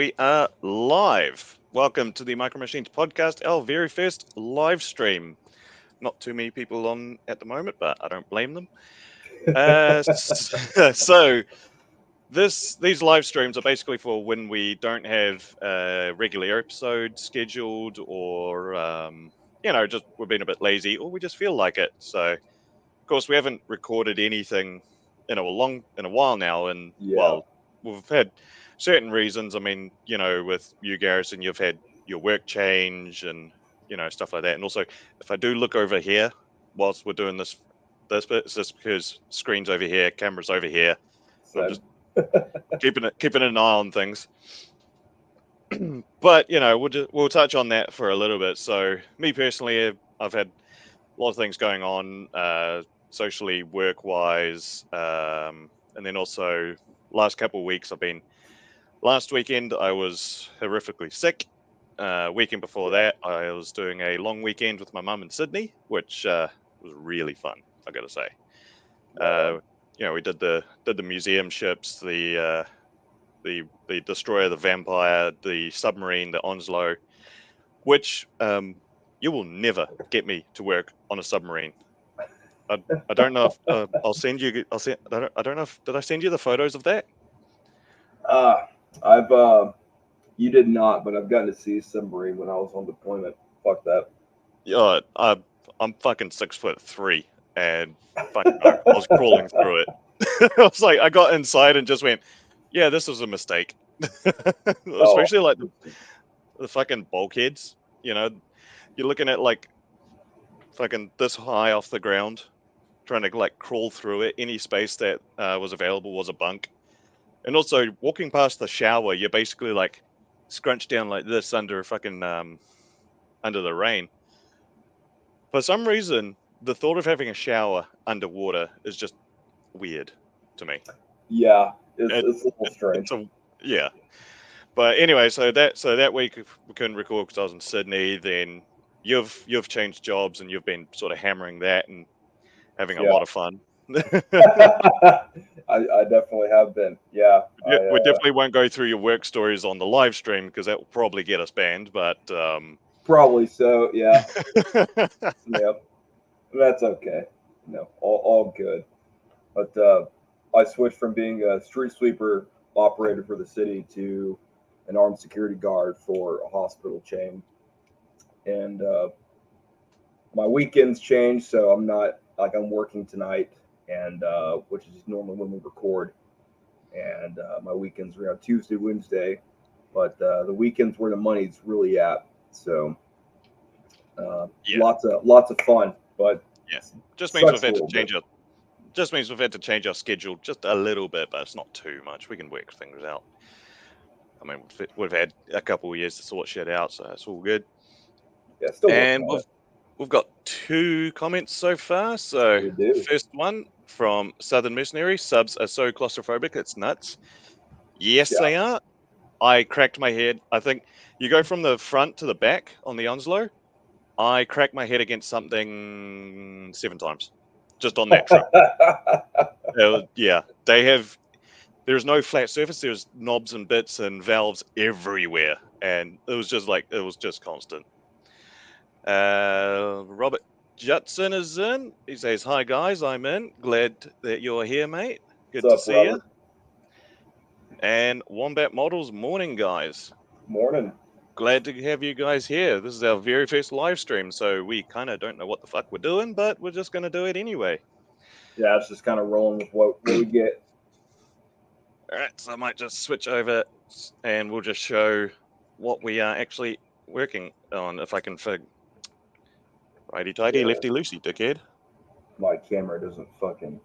we are live. Welcome to the Micro Machines podcast, our very first live stream. Not too many people on at the moment, but I don't blame them. So these live streams are basically for when we don't have a regular episode scheduled, or just we've been a bit lazy, or we just feel like it. So, of course, we haven't recorded anything in a while now, and Yeah, well, we've had certain reasons. I mean, with you, Garrison, you've had your work change and stuff like that. And also, if I do look over here whilst we're doing this bit, it's just because screen's over here, camera's over here. I'm same. just keeping an eye on things. But we'll touch on that for a little bit. So me personally, I've had a lot of things going on, socially, work wise, and then also last couple of weeks last weekend I was horrifically sick. Weekend before Yeah, that I was doing a long weekend with my mum in Sydney, which was really fun, I gotta say. right on. uh, we did the museum ships, the destroyer, the vampire, the submarine, the Onslow, which you will never get me to work on a submarine. I don't know if I'll send you. I don't know if did I send you the photos of that? Uh, I've you did not, but I've gotten to see a submarine when I was on deployment. Fuck that. Yeah, I'm fucking 6'3", and I was crawling through it. I was like, I got inside and just went, yeah, this was a mistake. Oh, Especially like the fucking bulkheads. You know, you're looking at like fucking this high off the ground, trying to like crawl through it. Any space that was available was a bunk. And also walking past the shower, you're basically like scrunched down like this under fucking under the rain. For some reason, the thought of having a shower underwater is just weird to me. yeah, It, it's a little it's strange. a yeah. But anyway, so that week we couldn't record because I was in Sydney. Then you've changed jobs and you've been sort of hammering that and having a Yeah, lot of fun. I definitely have been. Yeah, Yeah, we definitely won't go through your work stories on the live stream because that will probably get us banned. But probably so. Yeah, yep. That's okay. No, all good. But I switched from being a street sweeper operator for the city to an armed security guard for a hospital chain, and my weekends change, so I'm not like I'm working tonight, and which is normally when we record, and my weekends are on Tuesday, Wednesday, but the weekends where the money's really at. So yeah, lots of fun, but yeah, just means we've sucks a had to little bit. change our just means we've had to change our schedule just a little bit, but it's not too much. We can work things out. I mean, we've had a couple of years to sort shit out, so it's all good. Yeah, still working And on it. we've got two comments so far. So We do. first one from Southern Mercenary: subs are so claustrophobic, it's nuts. Yes, Yeah. they are. I cracked my head. I think you go from the front to the back on the Onslow. I cracked my head against something 7 times just on that trip. Yeah, they have. There's no flat surface. There's knobs and bits and valves everywhere, and it was just constant. Robert Judson is in. He says, "Hi guys, I'm in. Glad that you're here, mate. What's Good to up, see you." Robert? And Wombat Models, morning guys. Morning. Glad to have you guys here. This is our very first live stream, so we kind of don't know what the fuck we're doing, but we're just gonna do it anyway. Yeah, it's just kind of rolling with what we get. All right, so I might just switch over and we'll just show what we are actually working on. If I can fig righty tighty, Yeah, lefty loosey, dickhead. my camera doesn't fucking.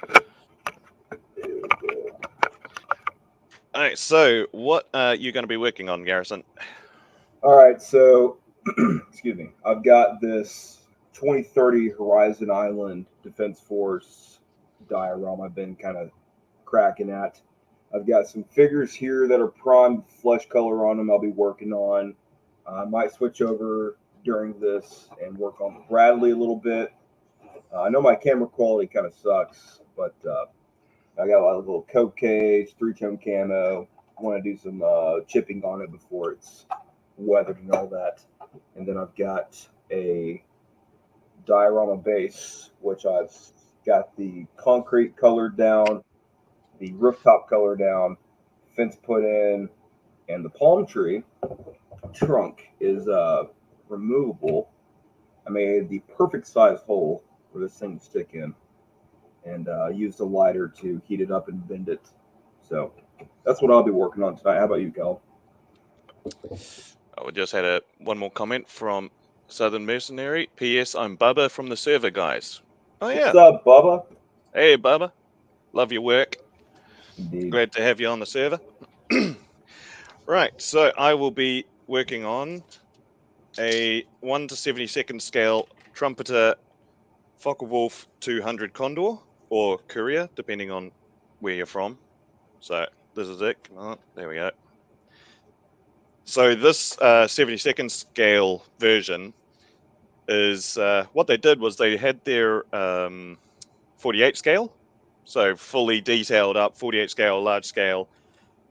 There we go. All right, so what are you going to be working on, Garrison? All right, so excuse me. I've got this 2030 Horizon Island Defense Force diagram I've been kind of cracking at. I've got some figures here that are primed flesh color on them. I'll be working on. I might switch over during this and work on the Bradley a little bit. I know my camera quality kind of sucks, but I got a little coat cage, three-tone camo, want to do some chipping on it before it's weathered and all that. And then I've got a diorama base, which I've got the concrete colored down, the rooftop color down, fence put in, and the palm tree trunk is removable. I made the perfect size hole for this thing to stick in, and used a lighter to heat it up and bend it. So that's what I'll be working on tonight. How about you, Cal? We just had one more comment from Southern Mercenary. P.S. I'm Bubba from the server, guys. Oh What's yeah. up, Bubba? Hey Bubba. Love your work. Indeed. Glad to have you on the server. Right, so I will be working on a 1 to 72nd scale trumpeter Focke-Wulf 200 Condor or Courier, depending on where you're from. So this is it. Come on, there we go. So this 72nd scale version is what they did was they had their 48 scale, so fully detailed up 48 scale, large scale.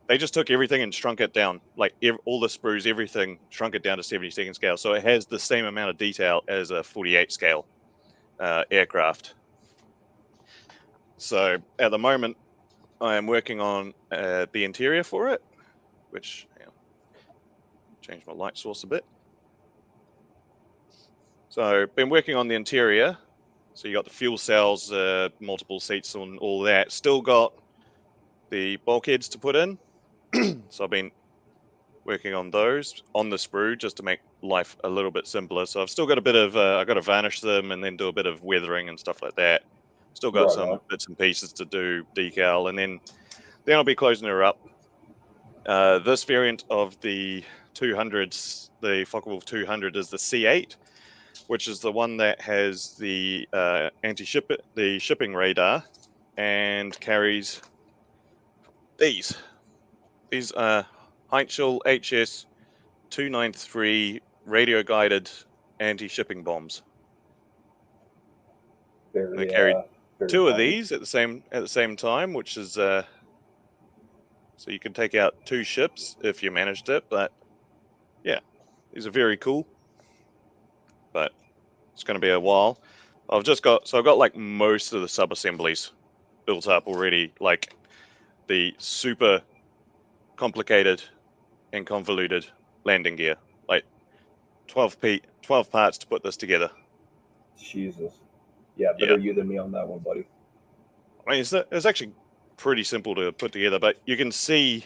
They just took everything and shrunk it down, like all the sprues, everything, shrunk it down to 72nd scale. So it has the same amount of detail as a 48 scale aircraft. So at the moment, I am working on the interior for it, which, change my light source a bit. So been working on the interior. So you got the fuel cells, multiple seats and all that. Still got the bulkheads to put in. So I've been working on those on the sprue just to make life a little bit simpler. So I've still got a bit of, I've got to varnish them and then do a bit of weathering and stuff like that. Still got Right some on. bits and pieces to do, decal, and then I'll be closing her up. This variant of the 200s, the Focke-Wulf 200, is the C8, which is the one that has the the shipping radar and carries these Heinkel HS 293 radio guided anti-shipping bombs. And they Very, carried very two of handy. these at the same time, which is so you can take out 2 ships if you managed it. But yeah, these are very cool. But it's going to be a while. I've got like most of the sub assemblies built up already, like the super complicated and convoluted landing gear, like 12 parts to put this together. Jesus. Yeah, Yeah, better you than me on that one, buddy. I mean it's actually pretty simple to put together, but you can see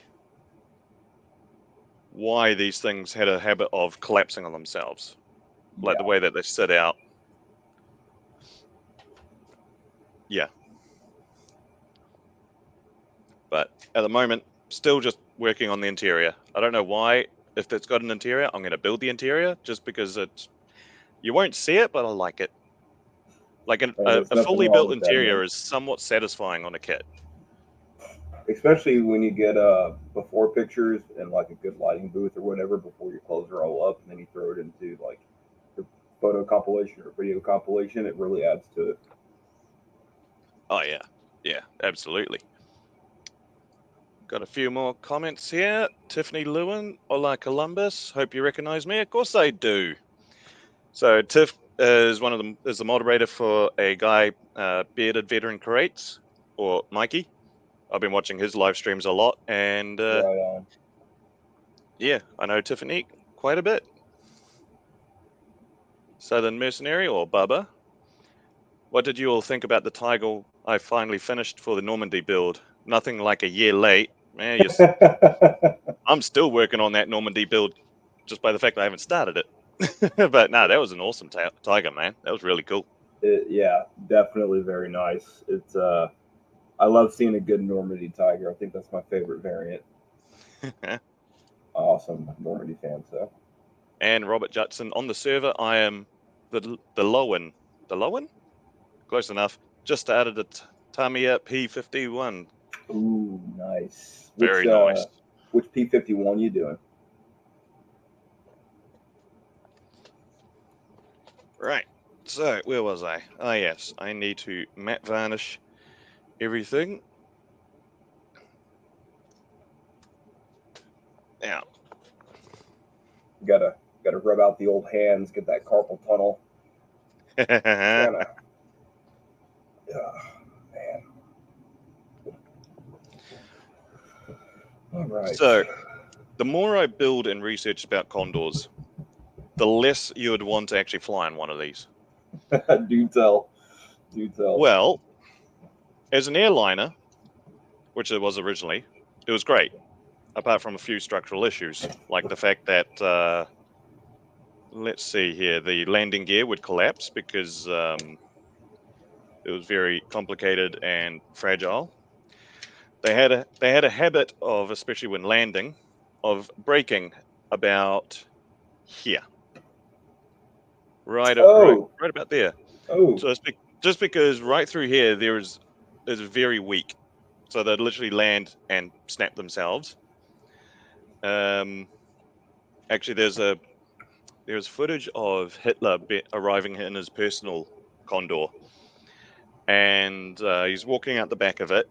why these things had a habit of collapsing on themselves, like the Yeah. way that they sit out. Yeah, but at the moment, still just working on the interior. I don't know why. If it's got an interior, I'm going to build the interior just because you won't see it, but I like it. Like Hey, there's a nothing fully wrong built with that, man. interior is somewhat satisfying on a kit. Especially when you get before pictures and like a good lighting booth or whatever before your clothes are all up, and then you throw it into like your photo compilation or video compilation. It really adds to it. Oh yeah, yeah, absolutely. Got a few more comments here. Tiffany Lewin, hola Columbus. Hope you recognize me. Of course I do. So Tiff is is the moderator for a guy, Bearded Veteran Creates, or Mikey. I've been watching his live streams a lot, and Right on. yeah, I know Tiffany quite a bit. Southern Mercenary or Bubba. What did you all think about the Tiger I finally finished for the Normandy build? Nothing like a year late. Man, I'm still working on that Normandy build just by the fact that I haven't started it. But no, that was an awesome Tiger, man. That was really cool. Yeah, definitely very nice. It's I love seeing a good Normandy Tiger. I think that's my favorite variant. Awesome Normandy fan. So And Robert Judson on the server. I am the Lowen. The Lowen? Close enough. Just started at Tamiya P51. ooh, nice. Very nice. Which P51 you doing? Right. So where was I? Ah, yes. I need to matte varnish everything. Gotta rub out the old hands, get that carpal tunnel. Trying to, man. All right. So, the more I build and research about condors, the less you would want to actually fly on one of these. Do tell. Do tell. Well, as an airliner, which it was originally, it was great, apart from a few structural issues, like the fact that, let's see here, the landing gear would collapse because it was very complicated and fragile. They had a habit of, especially when landing, of breaking about here, right Oh. about there. Oh. So just because right through here is very weak, so they'd literally land and snap themselves. Actually, there's footage of Hitler arriving in his personal Condor, and he's walking out the back of it.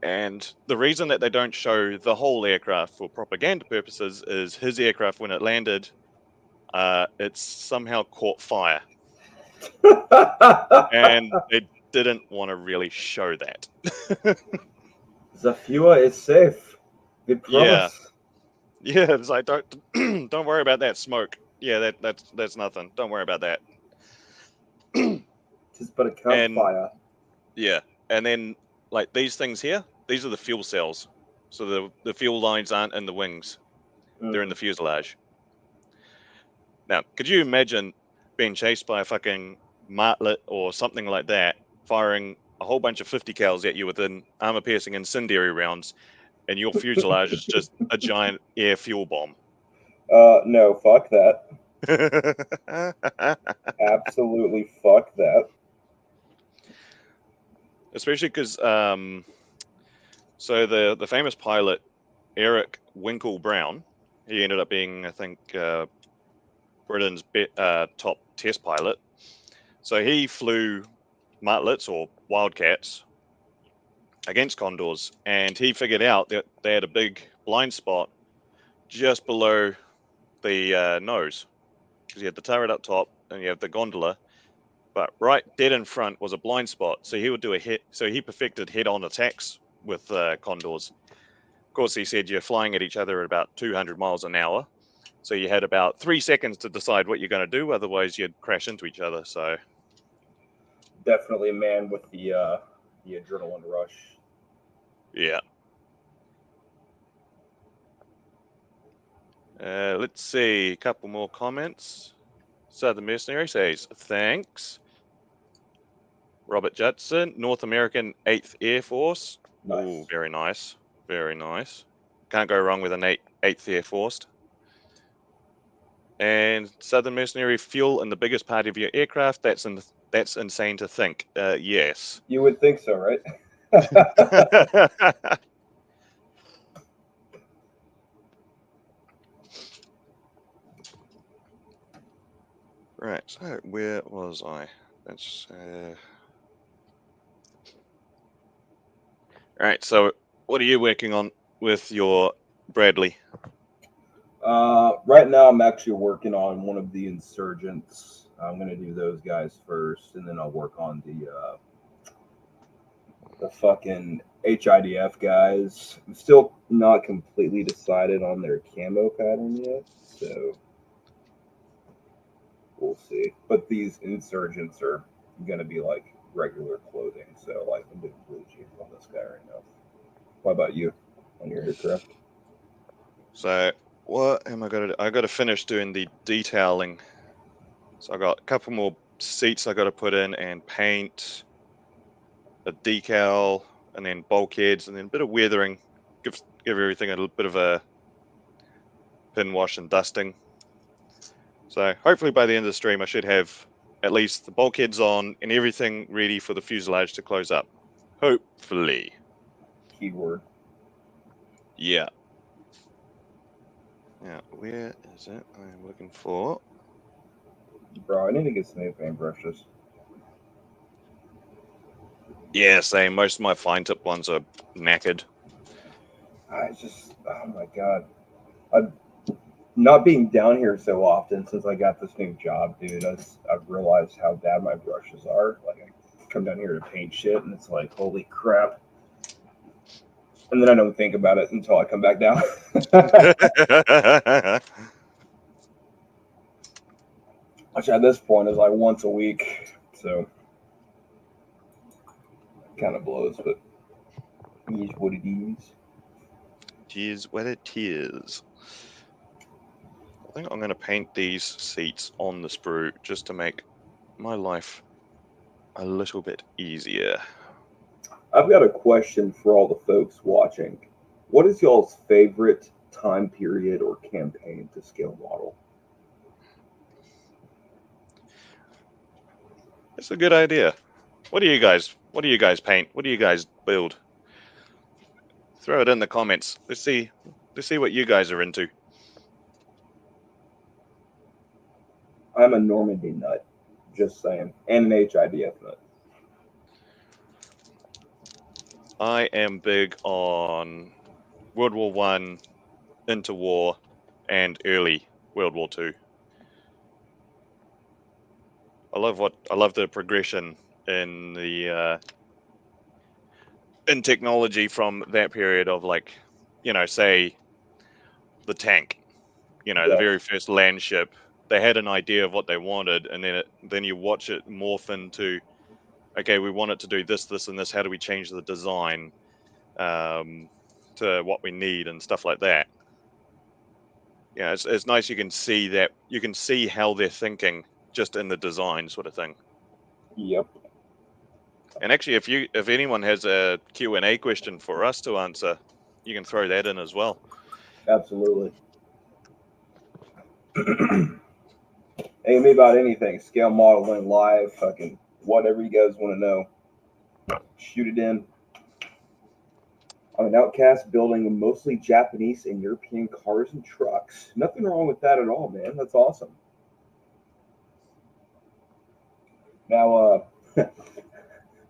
And the reason that they don't show the whole aircraft for propaganda purposes is his aircraft, when it landed, it's somehow caught fire, and they didn't want to really show that. Zafua is safe. Good Yeah, promise. yeah. It's like don't worry about that smoke. Yeah, that's nothing. Don't worry about that. Tis but a And campfire. yeah, and then like these things here, these are the fuel cells. So the fuel lines aren't in the wings; they're in the fuselage. Now, could you imagine being chased by a fucking martlet or something like that, firing a whole bunch of 50 cals at you with an armor-piercing incendiary rounds, and your fuselage is just a giant air fuel bomb? No, fuck that. Absolutely fuck that. Especially because, so the famous pilot Eric Winkle Brown, he ended up being, I think, Britain's top test pilot. So he flew martlets or wildcats against condors, and he figured out that they had a big blind spot just below the nose, because you had the turret up top and you have the gondola, but right dead in front was a blind spot. So he would do a hit. So he perfected head-on attacks with condors. Of course, he said you're flying at each other at about 200 miles an hour, so you had about 3 seconds to decide what you're going to do. Otherwise, you'd crash into each other. So Definitely a man with the adrenaline rush. yeah. Let's see, a couple more comments. Southern Mercenary says, thanks. Robert Judson, North American 8th Air Force. Nice. Oh, very nice. Very nice. Can't go wrong with an 8th Air Force. And Southern Mercenary, fuel in the biggest part of your aircraft. That's insane to think. Yes. You would think so, right? Right, so where was I? That's right, so what are you working on with your Bradley? Right now, I'm actually working on one of the insurgents. I'm gonna do those guys first, and then I'll work on the fucking HIDF guys. I'm still not completely decided on their camo pattern yet, so we'll see. But these insurgents are gonna be like regular clothing, so like I'm doing blue jeans on this guy right now. What about you on your aircraft? So what am I gonna do? I gotta finish doing the detailing. So I got a couple more seats I gotta put in and paint, a decal, and then bulkheads, and then a bit of weathering. Give everything a little bit of a pin wash and dusting. So hopefully by the end of the stream I should have at least the bulkheads on and everything ready for the fuselage to close up. Hopefully. Keyword. Yeah. Now, where is it? I'm looking for. Bro, I need to get some new paintbrushes. Yeah, same. Most of my fine tip ones are knackered. I just, oh my god. not being down here so often since I got this new job, dude, I've realized how bad my brushes are. Like, I come down here to paint shit, and it's like, holy crap. And then I don't think about it until I come back down. Which at this point is like once a week. So, kind of blows, but it is what it is. Tis what it is. I think I'm going to paint these seats on the sprue just to make my life a little bit easier. I've got a question for all the folks watching. What is y'all's favorite time period or campaign to scale model? It's a good idea. What do you guys paint? What do you guys build? Throw it in the comments. Let's see what you guys are into. I'm a Normandy nut, just saying, and an HIDF nut. I am big on World War One, interwar, and early World War Two. I love the progression in the in technology from that period of, like, say the tank, the Yes. very first land ship. They had an idea of what they wanted, and then you watch it morph into, okay, we want it to do this, this, and this. How do we change the design um, to what we need and stuff like that? Yeah, it's nice. You can see that. You can see how they're thinking just in the design, sort of thing. Yep. And actually, if anyone has a Q&A question for us to answer, you can throw that in as well. Absolutely. Hey, me about anything, scale modeling, live, fucking whatever you guys want to know. Shoot it in. I'm an outcast building mostly Japanese and European cars and trucks. Nothing wrong with that at all, man. That's awesome. Now,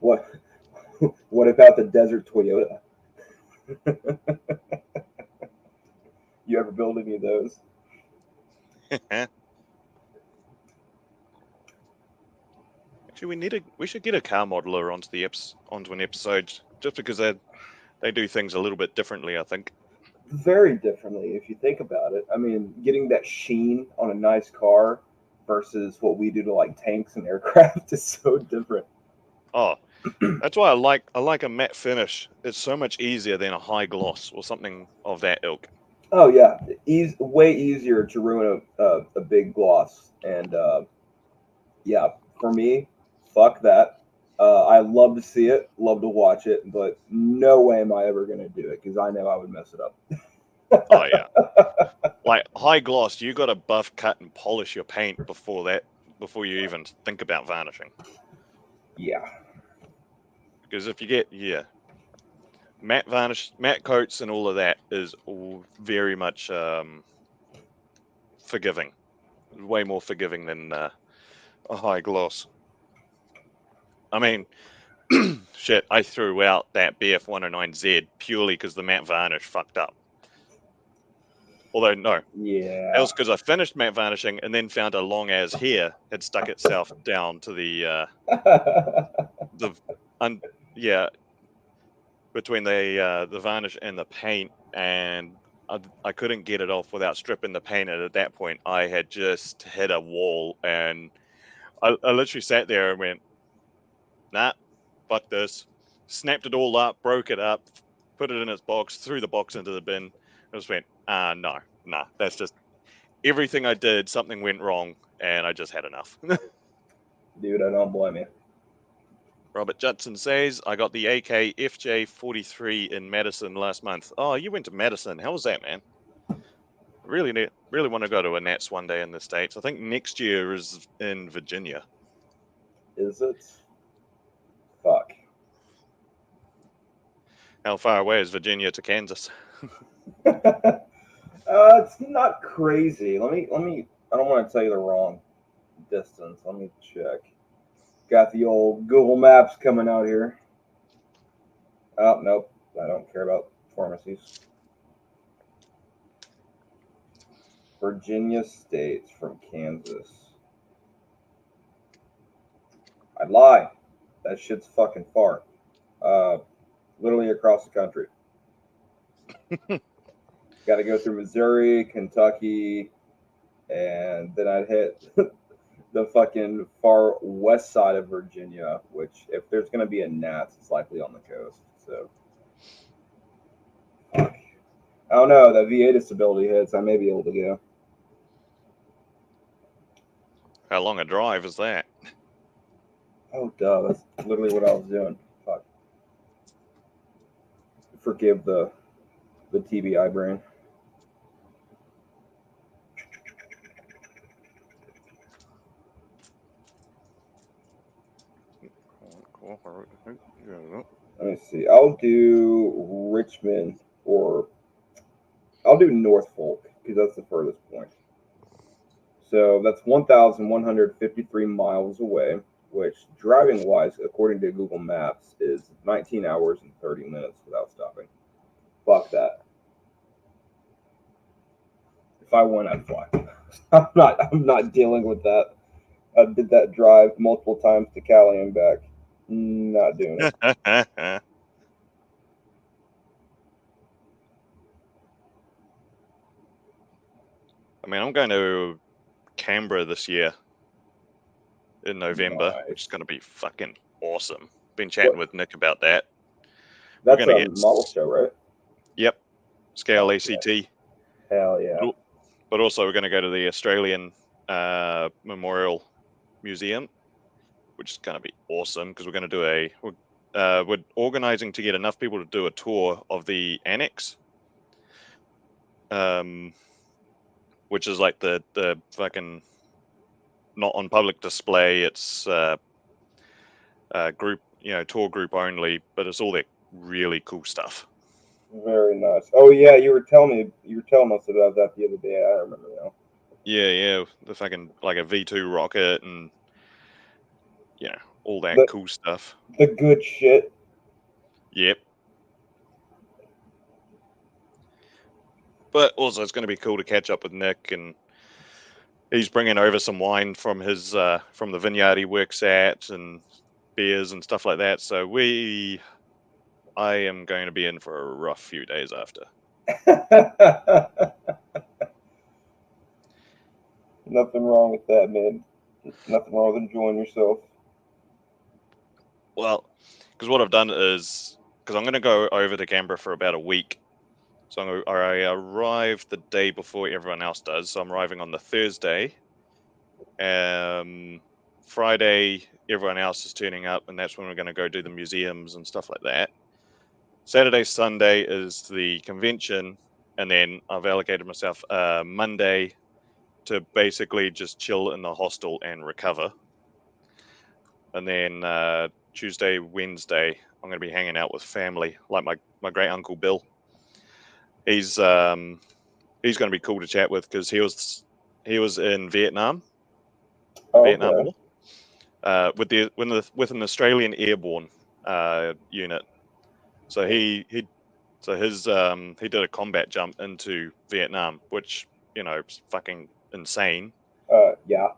what what about the desert Toyota? You ever build any of those? Actually, we should get a car modeler onto an episode, just because they do things a little bit differently, I think. Very differently, if you think about it. I mean, getting that sheen on a nice car versus what we do to like tanks and aircraft is so different. Oh, that's why I like a matte finish. It's so much easier than a high gloss or something of that ilk. Oh yeah, way easier to ruin a big gloss. And yeah, for me, fuck that. I love to see it, love to watch it, but no way am I ever gonna do it because I know I would mess it Oh yeah, up. like high gloss, you got to buff, cut, and polish your paint before you even think about varnishing. Yeah, Because if you get matte varnish, matte coats, and all of that is all very much forgiving, way more forgiving than a high gloss. I mean, shit, I threw out that BF109Z purely because the matte varnish fucked up. Although, no, that yeah. was because I finished matte varnishing and then found a long as hair had stuck itself down to the un, yeah, between the varnish and the paint, and I couldn't get it off without stripping the paint. And at that point, I had just hit a wall, and I literally sat there and went, nah, fuck this. Snapped it all up, broke it up, put it in its box, threw the box into the bin. I just went, no, nah, that's just everything I did. Something went wrong, and I just had enough. Dude, I don't blame you. Robert Judson says, I got the AK FJ43 in Madison last month. Oh, you went to Madison. How was that, man? Really want to go to a Nats one day in the States. I think next year is in Virginia. Is it? Fuck. How far away is Virginia to Kansas? It's not crazy. Let me. I don't want to tell you the wrong distance. Let me check. Got the old Google Maps coming out here. Oh nope, I don't care about pharmacies. Virginia states from Kansas. I lie. That shit's fucking far. Uh, literally across the country. Got to go through Missouri, Kentucky, and then I'd hit the fucking far west side of Virginia, which, if there's going to be a gnats, it's likely on the coast. So, fuck. I don't know. That VA disability hits, I may be able to go. How long a drive is that? Oh, duh. That's literally what I was doing. Fuck. Forgive the TBI brain. Let me see. I'll do Richmond, or I'll do Norfolk because that's the furthest point. So that's 1,153 miles away, which driving wise, according to Google Maps, is 19 hours and 30 minutes without stopping. Fuck that. If I win, I'd fly. I'm not dealing with that. I did that drive multiple times to Cali and back. Not doing it. I mean, I'm going to Canberra this year in November, Nice. which is going to be fucking awesome. Been chatting with Nick about that. That's We're going a to get model show, right? Yep, scale Oh, ACT. Hell yeah. But also we're going to go to the Australian Memorial Museum, which is going to be awesome because we're going to do we're organizing to get enough people to do a tour of the annex, which is like the fucking not on public display. It's group, tour group only, but it's all that really cool stuff. Very nice. Oh yeah, you were telling us about that the other day. I remember now. Yeah, the fucking like a V2 rocket and all that The cool stuff. the good shit. Yep. But also, it's going to be cool to catch up with Nick, and he's bringing over some wine from his from the vineyard he works at, and beers and stuff like that. So I am going to be in for a rough few days after. Nothing wrong with that, man. Nothing wrong with enjoying yourself. Well, because what I've done is because I'm going to go over to Canberra for about a week. So I arrive the day before everyone else does. So I'm arriving on the Thursday. Friday, everyone else is turning up, and that's when we're going to go do the museums and stuff like that. Saturday, Sunday is the convention, and then I've allocated myself Monday to basically just chill in the hostel and recover. And then Tuesday, Wednesday, I'm going to be hanging out with family, like my great uncle Bill. He's going to be cool to chat with because he was in Vietnam, Vietnam Okay. War, with an Australian airborne unit. So he did a combat jump into Vietnam, which is fucking insane. Yeah.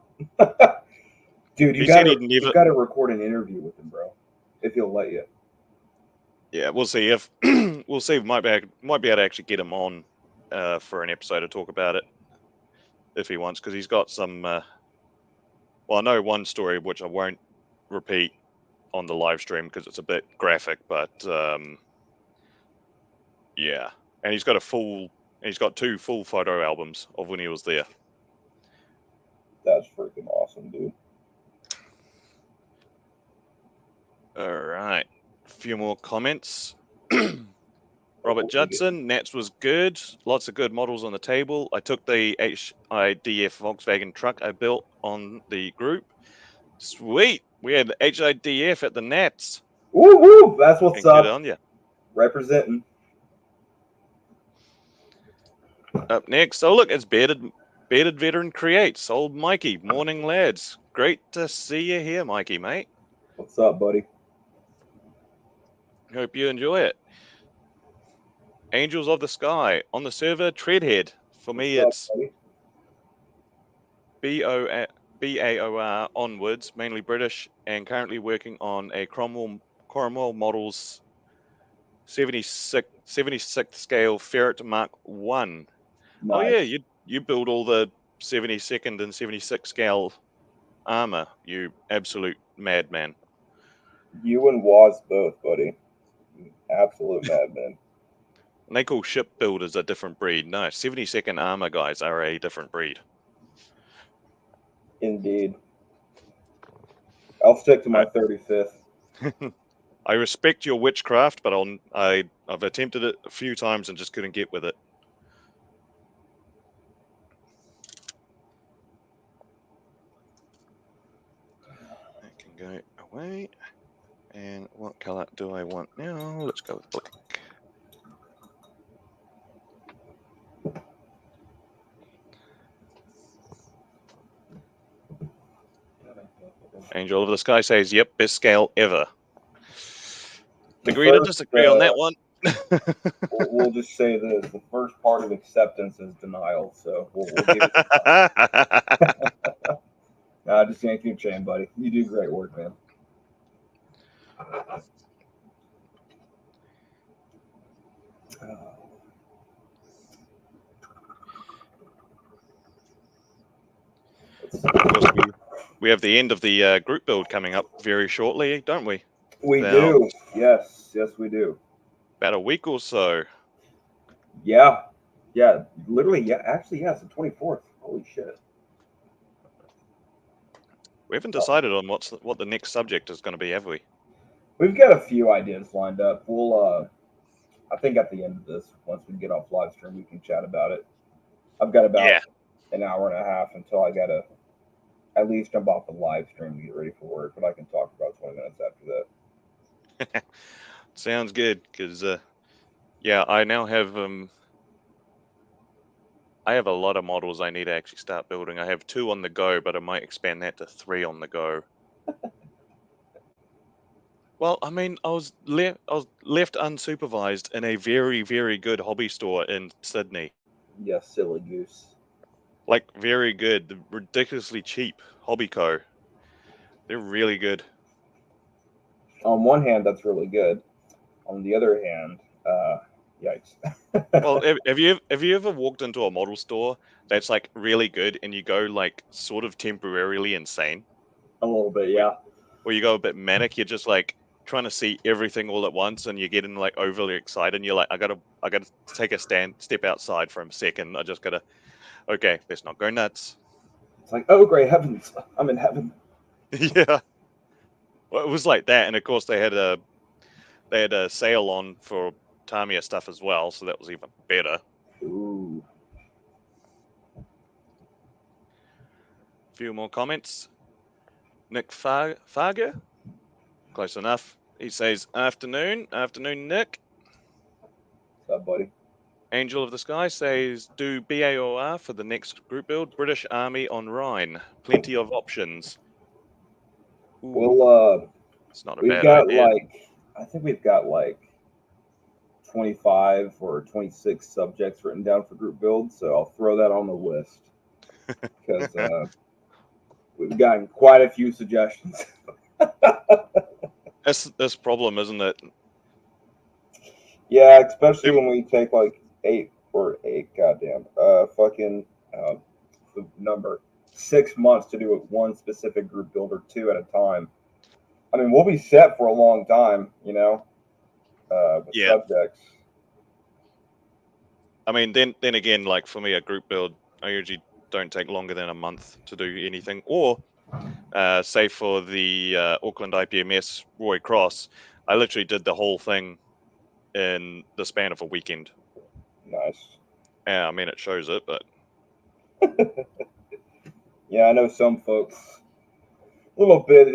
Dude, He said he'd you never. gotta record an interview with him, bro. If he'll let you. Yeah, we'll see if we'll see. Might be able to actually get him on for an episode to talk about it if he wants, because he's got some. Well, I know one story which I won't repeat on the live stream because it's a bit graphic, but yeah, and he's got 2 full photo albums of when he was there. That's freaking awesome, dude. All right, a few more comments. Robert Judson, Nats was good. Lots of good models on the table. I took the HIDF Volkswagen truck I built on the group. Sweet. We had HIDF at the Nats. Woo woo! That's what's And good up. on you. Representing. Up next, oh look, it's Bearded Veteran Creates. Old Mikey. Morning, lads. Great to see you here, Mikey, mate. What's up, buddy? Hope you enjoy it. Angels of the Sky on the server Treadhead. For me, What's up, it's buddy? BAOR onwards, mainly British, and currently working on a Cromwell Models 76th scale Ferret Mark 1. Nice. Oh yeah, you build all the 72nd and 76th scale armor, you absolute madman. You and Waz both, buddy. Absolute madman. And they call shipbuilders a different breed. No, 72nd armor guys are a different breed. Indeed. I'll stick to my 35th. I respect your witchcraft, but I've attempted it a few times and just couldn't get with it. That can go away. And what color do I want now? Let's go with black. Angel of the Sky says, yep, best scale ever. Agree to disagree on that one. We'll just say this: the first part of acceptance is denial. So we'll give it. Nah, just yank your chain, buddy. You do great work, man. Of course, we have the end of the group build coming up very shortly, don't we? We do. Yes, we do. About a week or so. Yeah. Literally, yeah. Actually, yeah. It's the 24th. Holy shit. We haven't decided on what the next subject is going to be, have we? We've got a few ideas lined up. We'll, I think at the end of this, once we get off live stream, we can chat about it. I've got about an hour and a half until I gotta at least jump off the live stream to get ready for work, but I can talk about 20 minutes after that. Sounds good, because yeah, I now have I have a lot of models I need to actually start building. I have 2 on the go, but I might expand that to 3 on the go. Well, I mean, I was left unsupervised in a very, very good hobby store in Sydney. Yeah, silly goose. Like, very good, ridiculously cheap Hobby Co. They're really good. On one hand, that's really good. On the other hand, yikes. Well, have you ever walked into a model store that's like really good and you go like sort of temporarily insane? A little bit, yeah. Where you go a bit manic, you're just like trying to see everything all at once, and you're getting like overly excited. And you're like, I gotta take a step outside for a second. I just gotta, okay, let's not go nuts. It's like, oh great heavens, I'm in heaven. Yeah, well, it was like that, and of course they had a sale on for Tamiya stuff as well, so that was even better. Ooh. A few more comments. Nick Farger, close enough. He says, afternoon, Nick. What's up, buddy? Angel of the Sky says, do BAOR for the next group build. British Army on Rhine. Plenty of options. Ooh. It's not a we've bad got idea. I think we've got like 25 or 26 subjects written down for group builds, so I'll throw that on the list because we've gotten quite a few suggestions. That's this problem, isn't it? Yeah, especially when we take like goddamn, fucking the number 6 months to do one specific group build or 2 at a time. I mean, we'll be set for a long time, with subjects. I mean, then again, like for me, a group build, I usually don't take longer than a month to do anything. Or, say for the Auckland IPMS Roy Cross, I literally did the whole thing in the span of a weekend. Nice. Yeah, I mean, it shows it, but yeah, I know some folks a little bit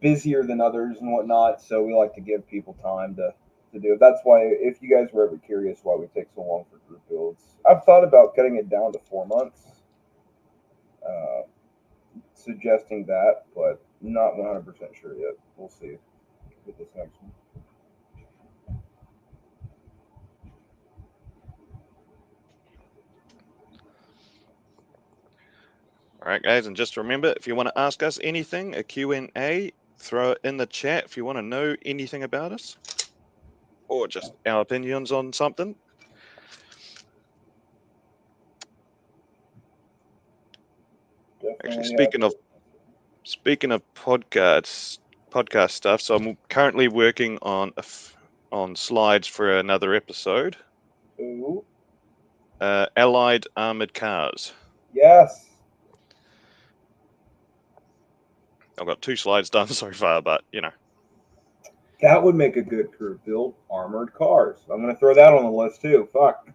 busier than others and whatnot, so we like to give people time to do it. That's why, if you guys were ever curious why we take so long for group builds, I've thought about cutting it down to 4 months, suggesting that, but not 100% sure yet. We'll see with this next one. All right, guys, and just remember, if you want to ask us anything, a Q&A, throw it in the chat if you want to know anything about us or just our opinions on something. Actually, speaking of podcast stuff, so I'm currently working on slides for another episode. Ooh. Allied armored cars. Yes. I've got 2 slides done so far, but you know. That would make a good group build. Armored cars. I'm going to throw that on the list too. Fuck.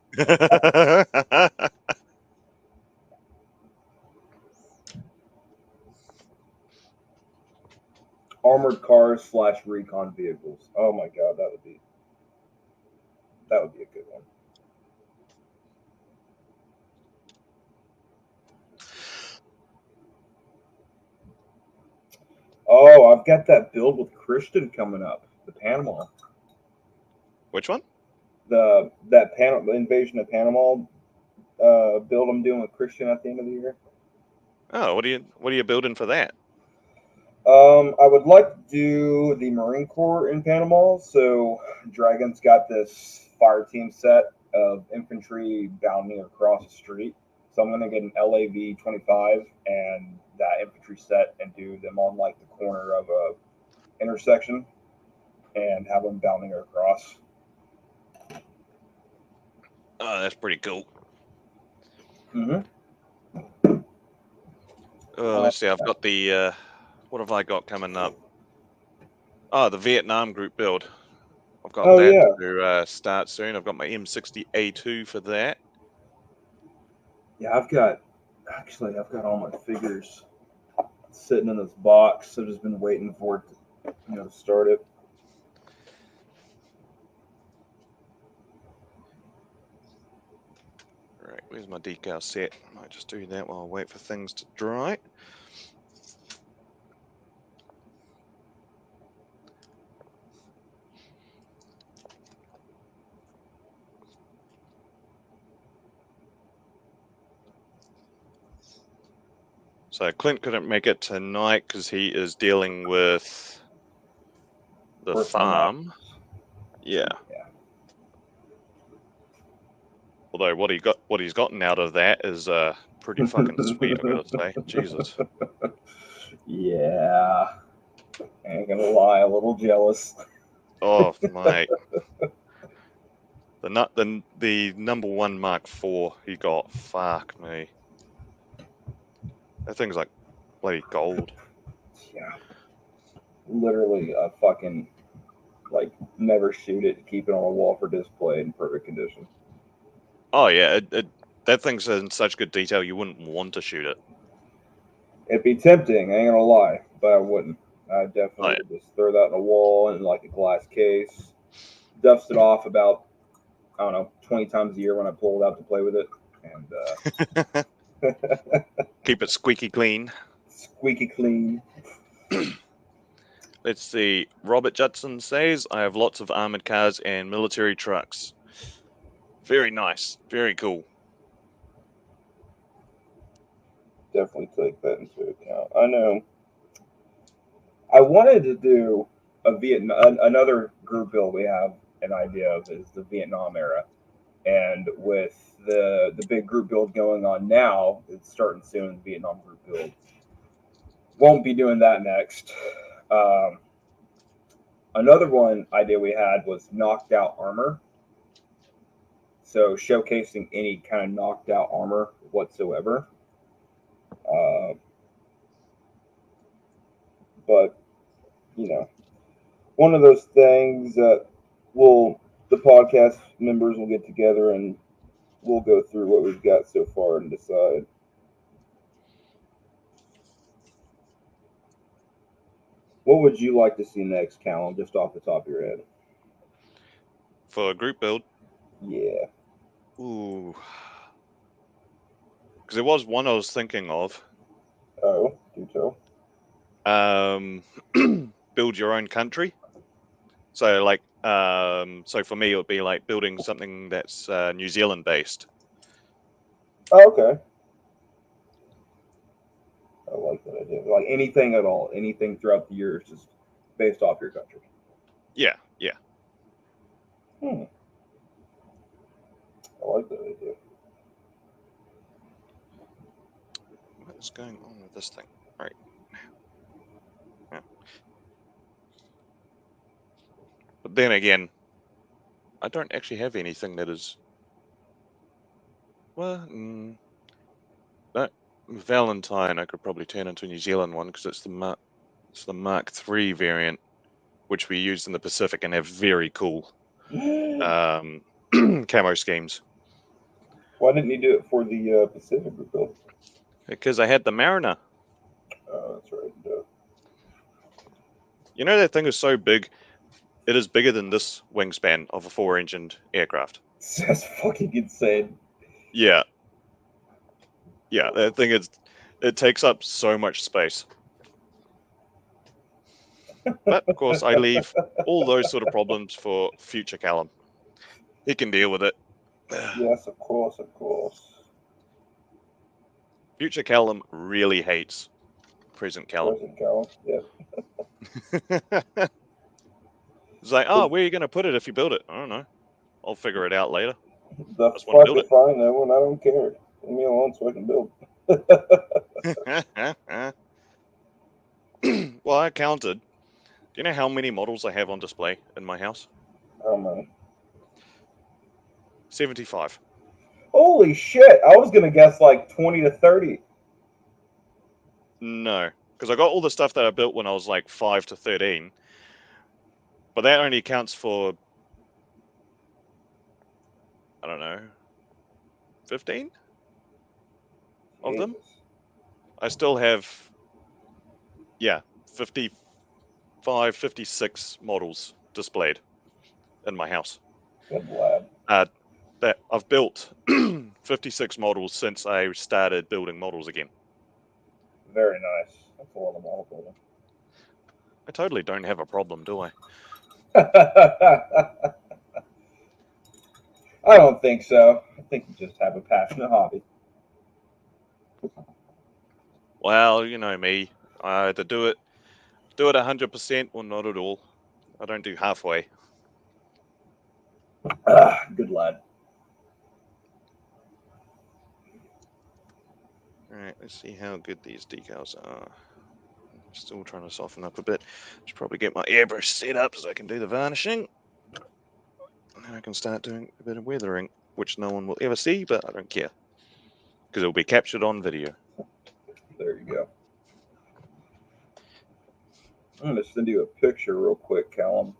Armored cars / recon vehicles. Oh my god, that would be a good one. Oh, I've got that build with Christian coming up. The Panama. Which one? The invasion of Panama build I'm doing with Christian at the end of the year. Oh, what are you building for that? I would like to do the Marine Corps in Panama. So Dragon's got this fire team set of infantry bounding across the street. So I'm gonna get an LAV 25 and that infantry set and do them on like the corner of a intersection and have them bounding across. Oh, that's pretty cool. Mm-hmm. Let's see. I've got the what have I got coming up? Oh, the Vietnam group build. I've got that to start soon. I've got my M60A2 for that. Yeah, I've got all my figures sitting in this box. I've just been waiting for it to start it. Right, where's my decal set? I might just do that while I wait for things to dry. So Clint couldn't make it tonight because he is dealing with the farm. Yeah. Although what he's gotten out of that is pretty fucking sweet, I gotta say. Jesus. Yeah. Ain't gonna lie, a little jealous. Oh mate. The number 1 Mark IV he got, fuck me. That thing's like bloody gold. Yeah. Literally a fucking never shoot it, keep it on a wall for display in perfect condition. Oh yeah, that thing's in such good detail you wouldn't want to shoot it. It'd be tempting, I ain't gonna lie, but I wouldn't. I definitely would just throw that in a wall in like a glass case, dust it off about, I don't know, 20 times a year when I pull it out to play with it, and keep it squeaky clean. Squeaky clean. Let's see. Robert Judson says, I have lots of armored cars and military trucks. Very nice. Very cool. Definitely take that into account. I know. I wanted to do another group build we have an idea of is the Vietnam era. And with the big group build going on now, it's starting soon, the Vietnam group build. Won't be doing that next. Another one idea we had was knocked out armor. So showcasing any kind of knocked out armor whatsoever. But one of those things that the podcast members will get together and we'll go through what we've got so far and decide. What would you like to see next, Callum, just off the top of your head? For a group build? Yeah. Ooh. Because there was one I was thinking of. Oh, do tell. Build your own country. So so for me it would be like building something that's New Zealand based. Oh, okay. I like that idea. Like anything at all, anything throughout the year is just based off your country. Yeah. I like that idea. What is going on with this thing? All right. Yeah. But then again, I don't actually have anything that is. Well, no. Valentine, I could probably turn into a New Zealand one because it's the Mark III variant, which we used in the Pacific and have very cool camo schemes. Why didn't you do it for the Pacific rebuild? Because I had the Mariner. Oh, that's right. You know that thing is so big, it is bigger than this wingspan of a 4-engined aircraft. That's fucking insane. Yeah. Yeah, that thing it takes up so much space. But of course, I leave all those sort of problems for future Callum. He can deal with it. Yes, of course, of course. Future Callum really hates present Callum. Present Callum, yeah. It's like, oh, where are you going to put it if you build it? I don't know. I'll figure it out later. The Just want to fuck build if I know, and I don't care. Leave me alone so I can build. it. Well, I counted. Do you know how many models I have on display in my house? How many? 75. Holy shit! I was gonna guess like 20 to 30. No, because I got all the stuff that I built when I was like 5 to 13, but that only accounts for, I don't know, 15 of them. Jesus. I still have, 55, 56 models displayed in my house. Good lad. That I've built 56 models since I started building models again. Very nice. That's a lot of model building. I totally don't have a problem, do I? I don't think so. I think you just have a passionate hobby. Well, you know me. I either do it 100% or not at all. I don't do halfway. Good lad. Alright, let's see how good these decals are. Still trying to soften up a bit. Should probably get my airbrush set up so I can do the varnishing. And then I can start doing a bit of weathering, which no one will ever see, but I don't care. Because it'll be captured on video. There you go. I'm going to send you a picture real quick, Callum,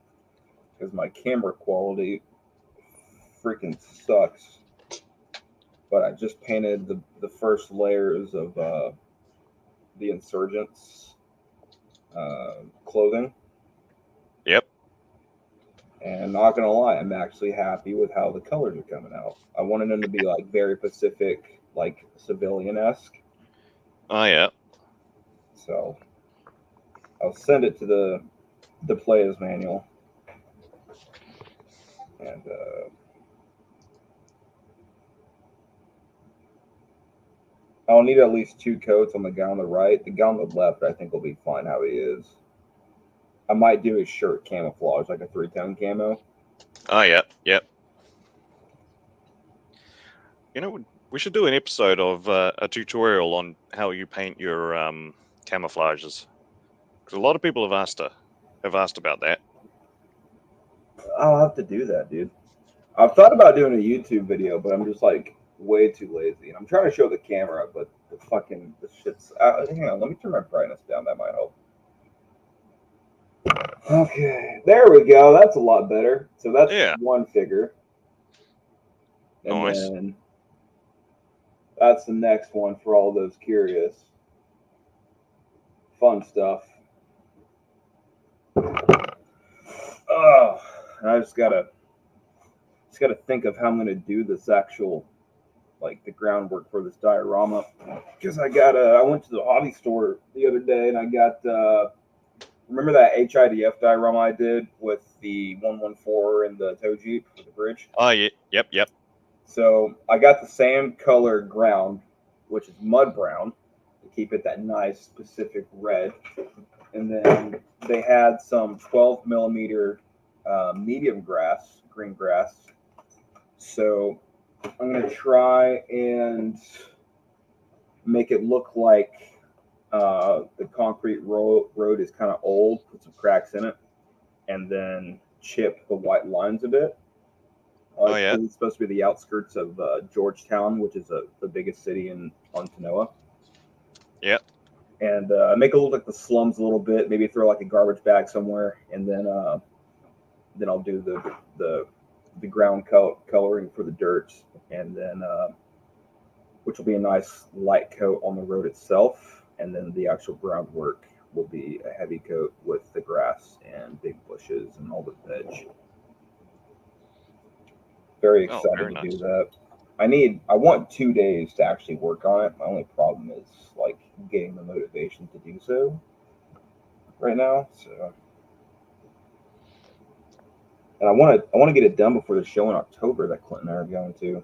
because my camera quality freaking sucks. But I just painted the first layers of the insurgents clothing. Yep. And not gonna lie, I'm actually happy with how the colors are coming out. I wanted them to be like very Pacific, like civilian-esque. Oh yeah. So I'll send it to the player's manual. And I'll need at least 2 coats on the guy on the right. The guy on the left, I think, will be fine how he is. I might do his shirt camouflage, like a 3-tone camo. Oh yeah. Yep. You know, we should do an episode of a tutorial on how you paint your camouflages. Because a lot of people have asked about that. I'll have to do that, dude. I've thought about doing a YouTube video, but I'm just like way too lazy. And I'm trying to show the camera, but the shit's. Hang on, let me turn my brightness down. That might help. Okay, there we go. That's a lot better. So that's one figure. And nice. then that's the next one for all those curious. Fun stuff. Oh, I just gotta think of how I'm gonna do this actual, like the groundwork for this diorama, because I went to the hobby store the other day and I got remember that HIDF diorama I did with the 114 and the tow jeep for the bridge? Oh yeah, yep. So I got the same color ground, which is mud brown, keep it that nice Pacific red. And then they had some 12 millimeter medium grass, green grass. So I'm going to try and make it look like the concrete road is kind of old, put some cracks in it, and then chip the white lines a bit. Oh yeah. It's supposed to be the outskirts of Georgetown, which is the biggest city on Tanoa. Yep. And make it look like the slums a little bit. Maybe throw like a garbage bag somewhere, and then I'll do the ground coloring for the dirt, and then which will be a nice light coat on the road itself, and then the actual groundwork will be a heavy coat with the grass and big bushes and all the veg. Very excited to do that. I want 2 days to actually work on it. My only problem is like getting the motivation to do so right now. So, and I want to get it done before the show in October that Clint and I are going to.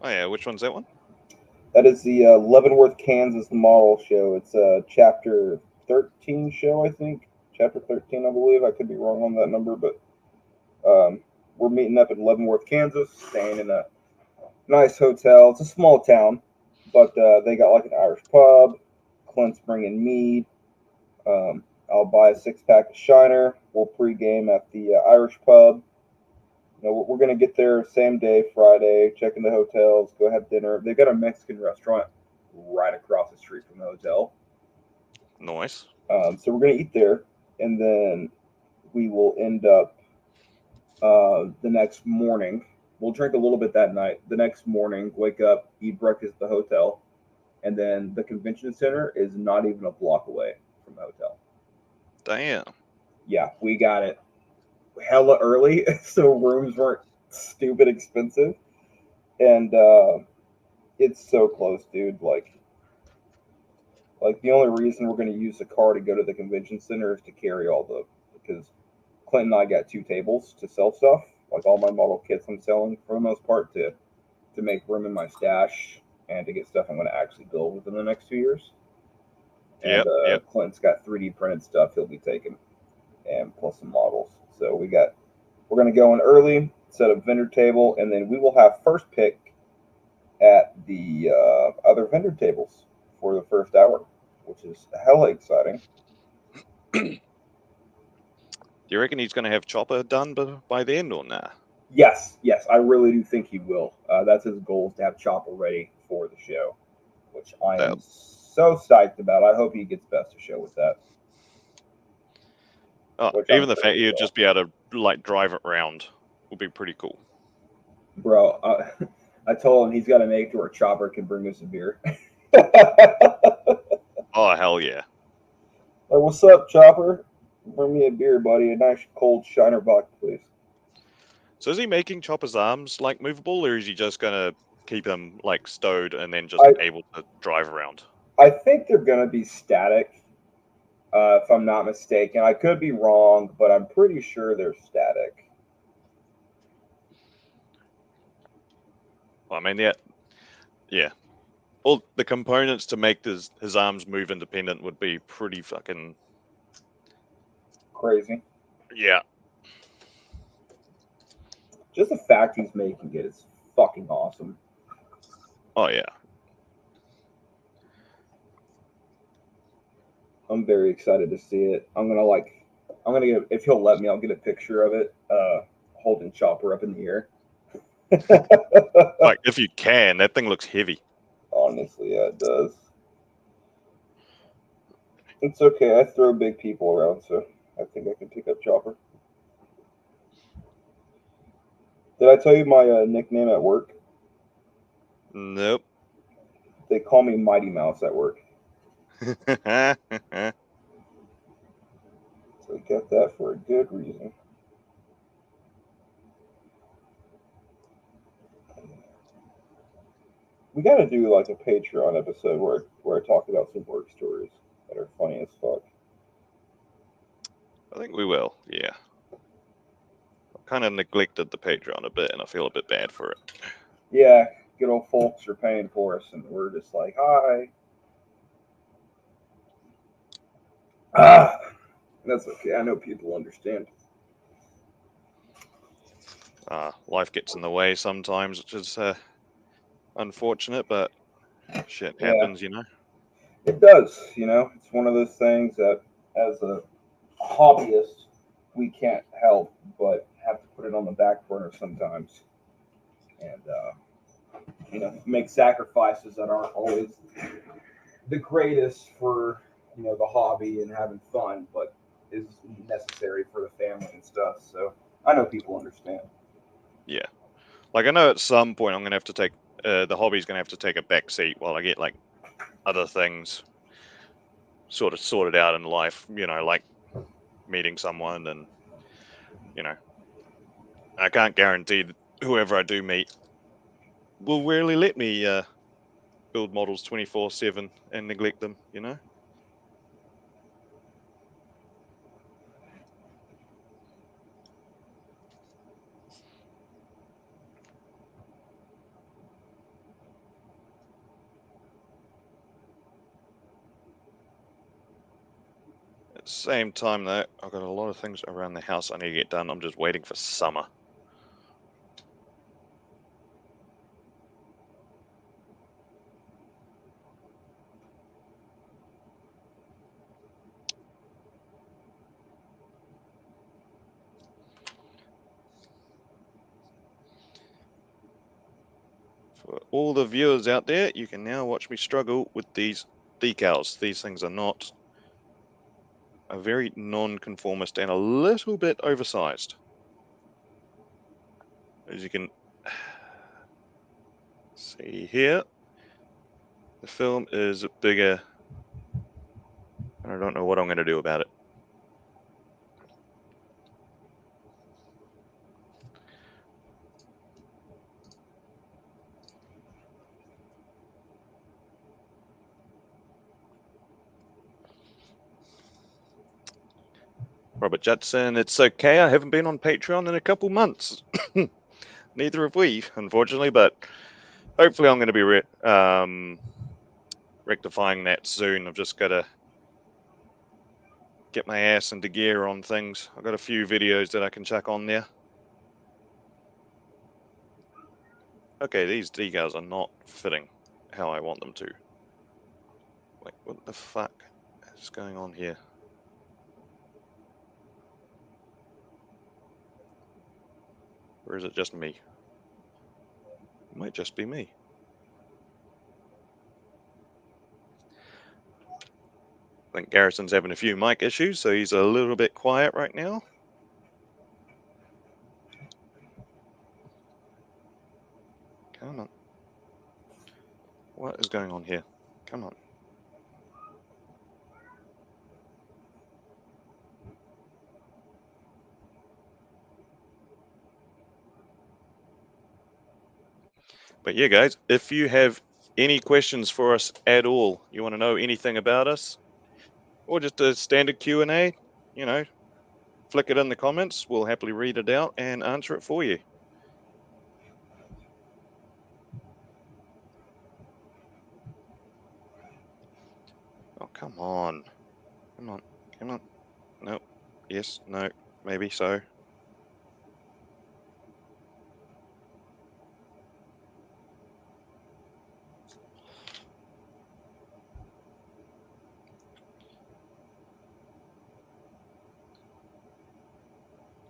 Oh yeah, which one's that one? That is the Leavenworth, Kansas model show. It's a chapter 13 show, I think. Chapter 13, I believe. I could be wrong on that number, but we're meeting up in Leavenworth, Kansas, staying in a nice hotel. It's a small town, but they got like an Irish pub. Clint's bringing mead. I'll buy a 6-pack of Shiner. We'll pregame at the Irish pub. You know, we're going to get there same day, Friday, check in the hotels, go have dinner. They've got a Mexican restaurant right across the street from the hotel. Nice. So we're going to eat there, and then we will end up the next morning. We'll drink a little bit that night. The next morning, wake up, eat breakfast at the hotel, and then the convention center is not even a block away from the hotel. Damn. Yeah, we got it hella early, so rooms weren't stupid expensive, and it's so close, dude. Like the only reason we're going to use the car to go to the convention center is to carry because Clint and I got 2 tables to sell stuff, like all my model kits I'm selling for the most part to make room in my stash and to get stuff I'm going to actually build within the next 2 years. And Yep. Clint's got 3D printed stuff he'll be taking, and plus some models. So we're going to go in early, set up vendor table, and then we will have first pick at the other vendor tables for the first hour, which is hella exciting. Do you reckon he's going to have Chopper done by then or nah? Yes, I really do think he will. That's his goal, is to have Chopper ready for the show, which I am so psyched about. I hope he gets best of show with that. Oh, even the fact you'd just be able to like drive it around would be pretty cool. Bro, I told him he's got to make it to where Chopper can bring us a beer. Oh, hell yeah. Like, what's up, Chopper? Bring me a beer, buddy. A nice cold Shiner vodka, please. So is he making Chopper's arms like movable, or is he just going to keep him like stowed and then just able to drive around? I think they're going to be static, if I'm not mistaken. I could be wrong, but I'm pretty sure they're static. I mean, yeah. All the components to make his arms move independent would be pretty fucking crazy. Yeah. Just the fact he's making it is fucking awesome. Oh yeah. I'm very excited to see it. I'm gonna get, if he'll let me, I'll get a picture of it, holding Chopper up in the air. Like, if you can, that thing looks heavy. Honestly, yeah, it does. It's okay. I throw big people around, so I think I can pick up Chopper. Did I tell you my nickname at work? Nope. They call me Mighty Mouse at work. So I got that for a good reason. We got to do like a Patreon episode where I talk about some work stories that are funny as fuck. I think we will, yeah. I kind of neglected the Patreon a bit, and I feel a bit bad for it. Yeah, good old folks are paying for us, and we're just like, hi. Ah, that's okay. I know people understand. Life gets in the way sometimes, which is unfortunate, but shit Yeah, happens, you know. it does. It's one of those things that, as a hobbyist, we can't help but have to put it on the back burner sometimes, and make sacrifices that aren't always the greatest for the hobby and having fun, but is necessary for the family and stuff. So I know people understand. Yeah, like I know at some point I'm gonna have to take the hobby's gonna have to take a back seat while I get like other things sort of sorted out in life, like meeting someone, and you know, I can't guarantee that whoever I do meet will really let me build models 24/7 and neglect them, you know. At the same time, though, I've got a lot of things around the house I need to get done. I'm just waiting for summer. For all the viewers out there, you can now watch me struggle with these decals. These things are very non-conformist and a little bit oversized. As you can see here, the film is bigger, and I don't know what I'm going to do about it. Robert Judson, it's okay. I haven't been on Patreon in a couple months. Neither have we, unfortunately, but hopefully I'm going to be rectifying that soon. I've just got to get my ass into gear on things. I've got a few videos that I can chuck on there. Okay, these decals are not fitting how I want them to. Like, what the fuck is going on here? Or is it just me? It might just be me. I think Garrison's having a few mic issues, so he's a little bit quiet right now. Come on. What is going on here? Come on. But yeah, guys, if you have any questions for us at all, you want to know anything about us, or just a standard Q&A, you know, flick it in the comments. We'll happily read it out and answer it for you. Oh, come on. Come on. Come on. No. Yes. No. Maybe so.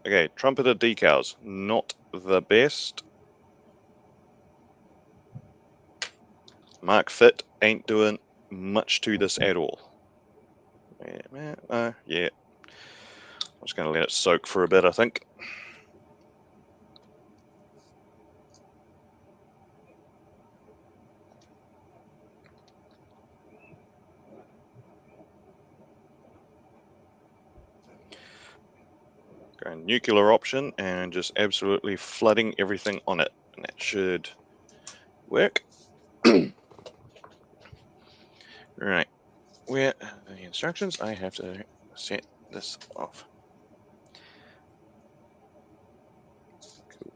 Okay, trumpeter decals, not the best. Mark Fit ain't doing much to this at all. Yeah. I'm just going to let it soak for a bit, I think. Going nuclear option and just absolutely flooding everything on it. And that should work. Right. Where are the instructions? I have to set this off. Cool.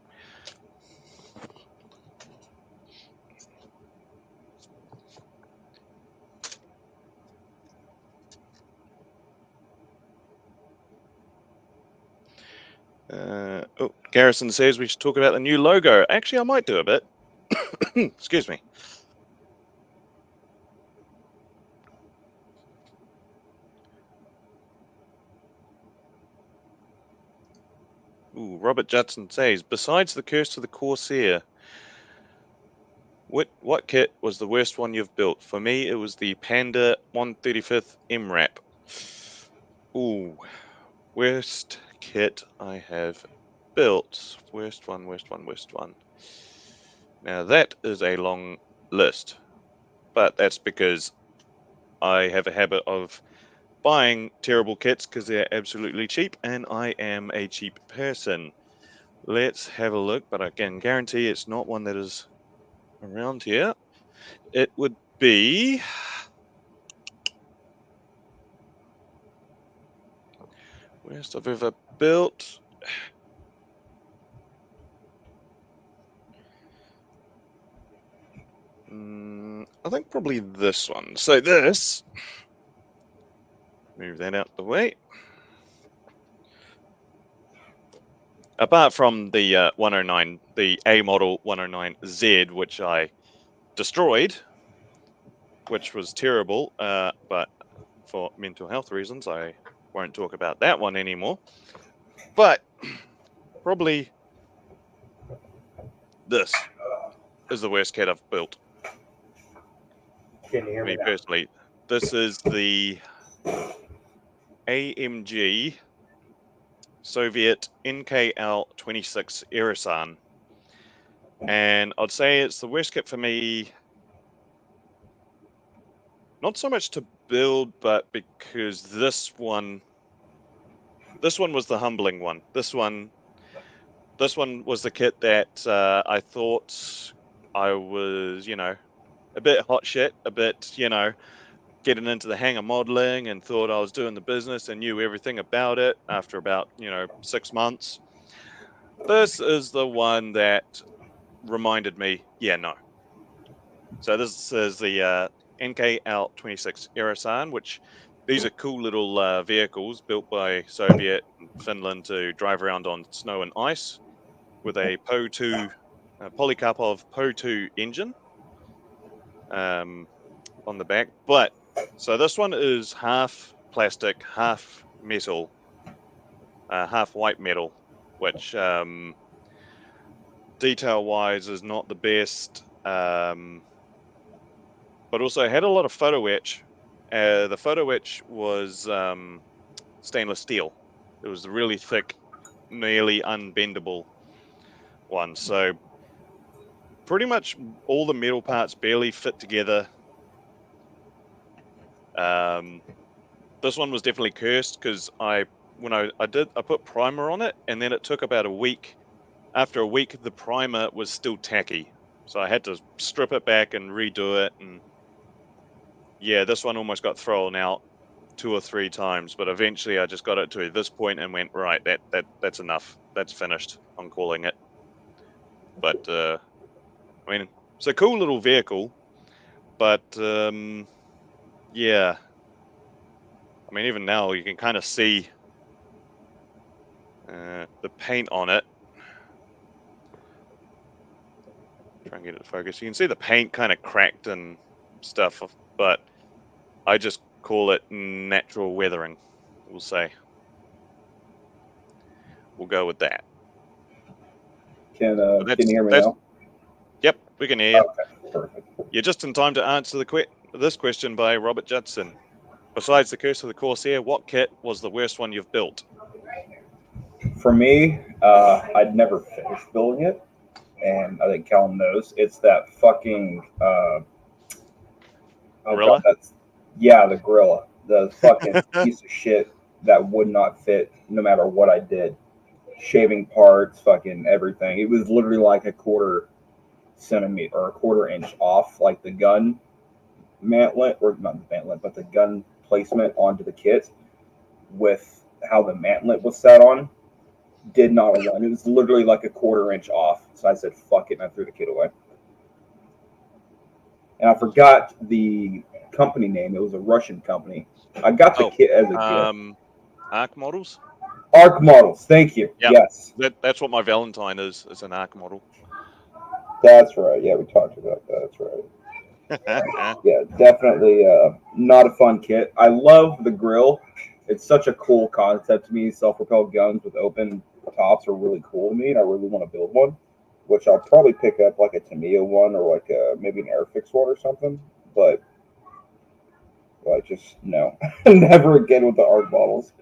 Garrison says we should talk about the new logo. Actually, I might do a bit. Excuse me. Ooh, Robert Judson says, besides the Curse of the Corsair, what kit was the worst one you've built? For me, it was the Panda 135th MRAP. Ooh, worst kit I have built. Worst one. Now that is a long list, but that's because I have a habit of buying terrible kits because they're absolutely cheap, and I am a cheap person. Let's have a look, but I can guarantee it's not one that is around here. It would be... worst I've ever built. I think probably this one. So this... move that out the way. Apart from the 109, the A model 109Z, which I destroyed, which was terrible, but for mental health reasons, I won't talk about that one anymore. But probably this is the worst kit I've built. Can you hear Me me now? personally. This is the AMG Soviet NKL-26 Irisan. And I'd say it's the worst kit for me, not so much to build, but because this one was the humbling one. This one was the kit that I thought I was, a bit hot shit, a bit, getting into the hang of modeling, and thought I was doing the business and knew everything about it after about, 6 months. This is the one that reminded me, yeah, no. So this is the NKL-26 Irisan, which these are cool little vehicles built by Soviet and Finland to drive around on snow and ice with a Po2 Polycarpov Po2 engine on the back. But so this one is half plastic, half metal, half white metal, which detail-wise is not the best. But also had a lot of photo etch. The photo etch was stainless steel. It was a really thick, nearly unbendable one. So pretty much all the metal parts barely fit together. This one was definitely cursed because I put primer on it, and then it took about a week. After a week, the primer was still tacky, so I had to strip it back and redo it. And yeah, this one almost got thrown out 2 or 3 times, but eventually I just got it to this point and went, right, that's enough. That's finished. I'm calling it. But I mean, it's a cool little vehicle, but yeah. I mean, even now you can kind of see the paint on it. Try and get it to focus. You can see the paint kind of cracked and stuff, but I just call it natural weathering, we'll say. We'll go with that. Can you hear me now? Yep, we can hear you. Okay, perfect. You're just in time to answer this question by Robert Judson. Besides the Curse of the Corsair, what kit was the worst one you've built? For me, I'd never finished building it, and I think Callum knows. It's that fucking Gorilla? the gorilla, the fucking piece of shit that would not fit no matter what I did. Shaving parts, fucking everything. It was literally like a quarter centimeter or a quarter inch off, like the gun mantlet, or not the mantlet, but the gun placement onto the kit with how the mantlet was set on did not align. It was literally like a quarter inch off. So I said, fuck it, and I threw the kit away. And I forgot the company name. It was a Russian company. I got the kit as a gift. Arc Models? Arc models. Thank you. Yeah, Yes, that's what my Valentine is. It's an arc model. that's right. Yeah, we talked about that. That's right. Yeah, definitely not a fun kit. I love the grill. It's such a cool concept to me. Self-propelled guns with open tops are really cool to me, and I really want to build one. Which I'll probably pick up like a Tamiya one or like maybe an Airfix one or something. But I just no, never again with the art models.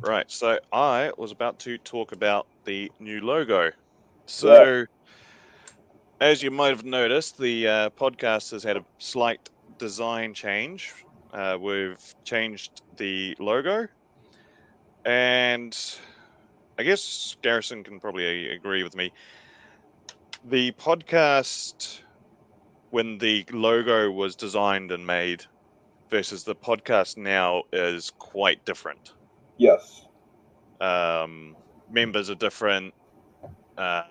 Right, so I was about to talk about the new logo. Yeah. So, as you might have noticed, the podcast has had a slight design change. We've changed the logo, and I guess Garrison can probably agree with me. The podcast, when the logo was designed and made, versus the podcast now, is quite different. Yes. Members are different.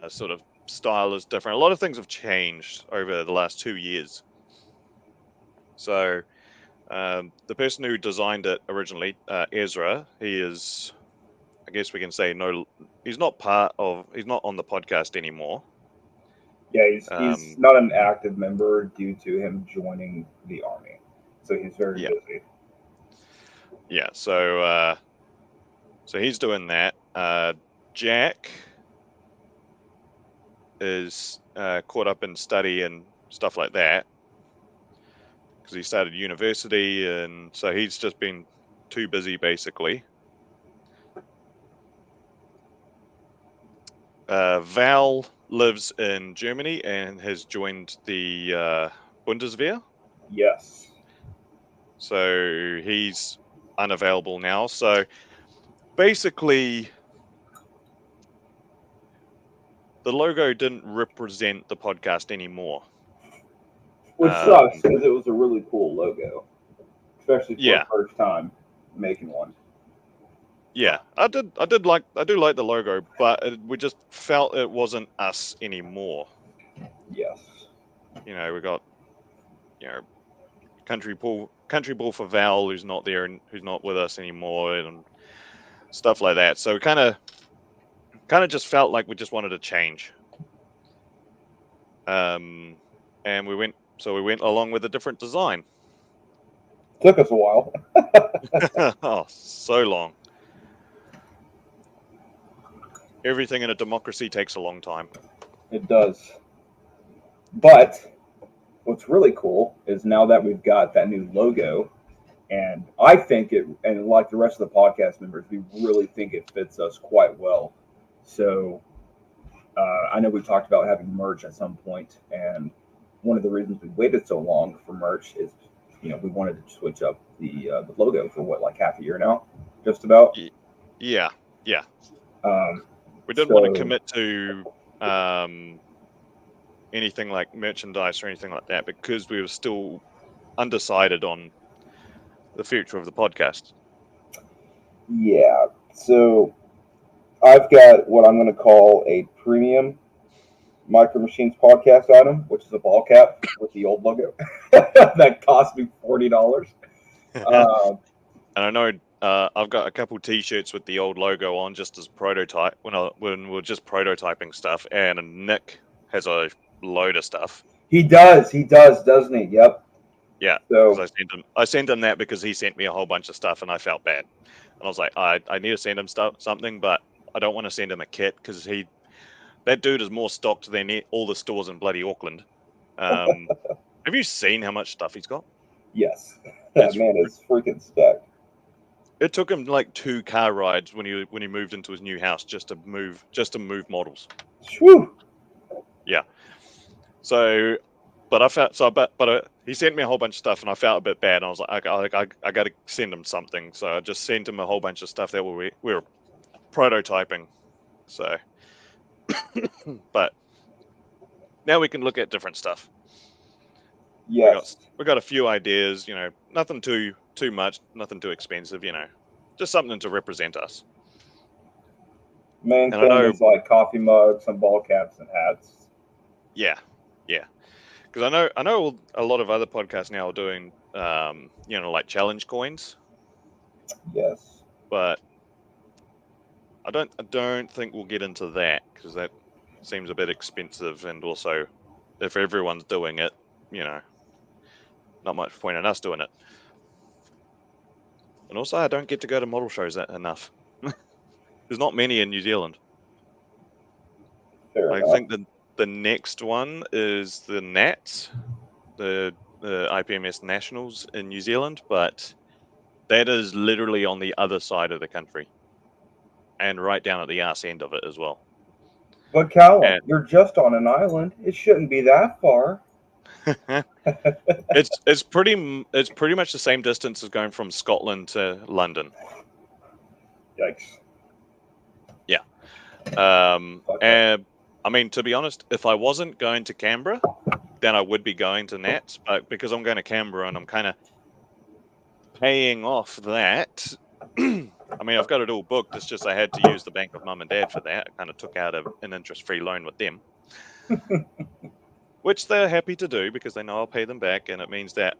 Sort of style is different. A lot of things have changed over the last 2 years. So the person who designed it originally, Ezra, he is, I guess we can say, no, he's not on the podcast anymore. Yeah, he's Um, not an active member due to him joining the army, so he's very yeah, busy. yeah. So he's doing that. Jack is caught up in study and stuff like that because he started university, and so he's just been too busy basically. Val lives in Germany and has joined the Bundeswehr, Yes. so he's unavailable now. So basically, the logo didn't represent the podcast anymore. Which sucks Um, because it was a really cool logo, especially for a yeah, first time making one. yeah, I do like the logo, but we just felt it wasn't us anymore. Yes. We got you know country ball for Val, who's not there and who's not with us anymore, and stuff like that. So we kind of just felt like we just wanted to change. And we went along with a different design. Took us a while. Oh, so long. Everything in a democracy takes a long time. It does. But what's really cool is now that we've got that new logo, and I think it, and like the rest of the podcast members, we really think it fits us quite well. So I know we talked about having merch at some point, and one of the reasons we waited so long for merch is, we wanted to switch up the logo for what, like half a year now, just about. Yeah, yeah. Um, We didn't want to so commit to anything like merchandise or anything like that because we were still undecided on the future of the podcast. yeah, so I've got what I'm going to call a premium Micro Machines podcast item, which is a ball cap with the old logo that cost me $40. Uh, And I know I've got a couple T-shirts with the old logo on, just as prototype when we're just prototyping stuff. And Nick has a load of stuff. he does, doesn't he? Yep. Yeah, because So I sent him that because he sent me a whole bunch of stuff, and I felt bad. And I was like, I need to send him something, but I don't want to send him a kit because that dude is more stocked than all the stores in bloody Auckland. Have you seen how much stuff he's got? yes, that It's man is freaking stacked. It took him like 2 car rides when he moved into his new house just to move models. Whew. Yeah. So, but I felt so, but he sent me a whole bunch of stuff, and I felt a bit bad. And I was like, I got to send him something. So I just sent him a whole bunch of stuff that we were prototyping. So, but now we can look at different stuff. Yes. We got a few ideas. Nothing too much, nothing too expensive. Just something to represent us. Main And I thing know, is like coffee mugs, some ball caps, and hats. yeah, yeah. Because I know a lot of other podcasts now are doing like challenge coins. Yes. But I don't think we'll get into that because that seems a bit expensive, and also if everyone's doing it, not much point in us doing it. And also, I don't get to go to model shows enough. There's not many in New Zealand. Fair I enough. think the next one is the Nats, the IPMS Nationals in New Zealand, but that is literally on the other side of the country and right down at the arse end of it as well. But Callum, And you're just on an island. It shouldn't be that far. it's pretty much the same distance as going from Scotland to London. Yikes. Yeah. Fuck that. And I mean, to be honest, if I wasn't going to Canberra, then I would be going to Nats. But because I'm going to Canberra and I'm kind of paying off that, I mean, I've got it all booked. It's just I had to use the bank of mum and dad for that. I kind of took out an interest-free loan with them, which they're happy to do because they know I'll pay them back, and it means that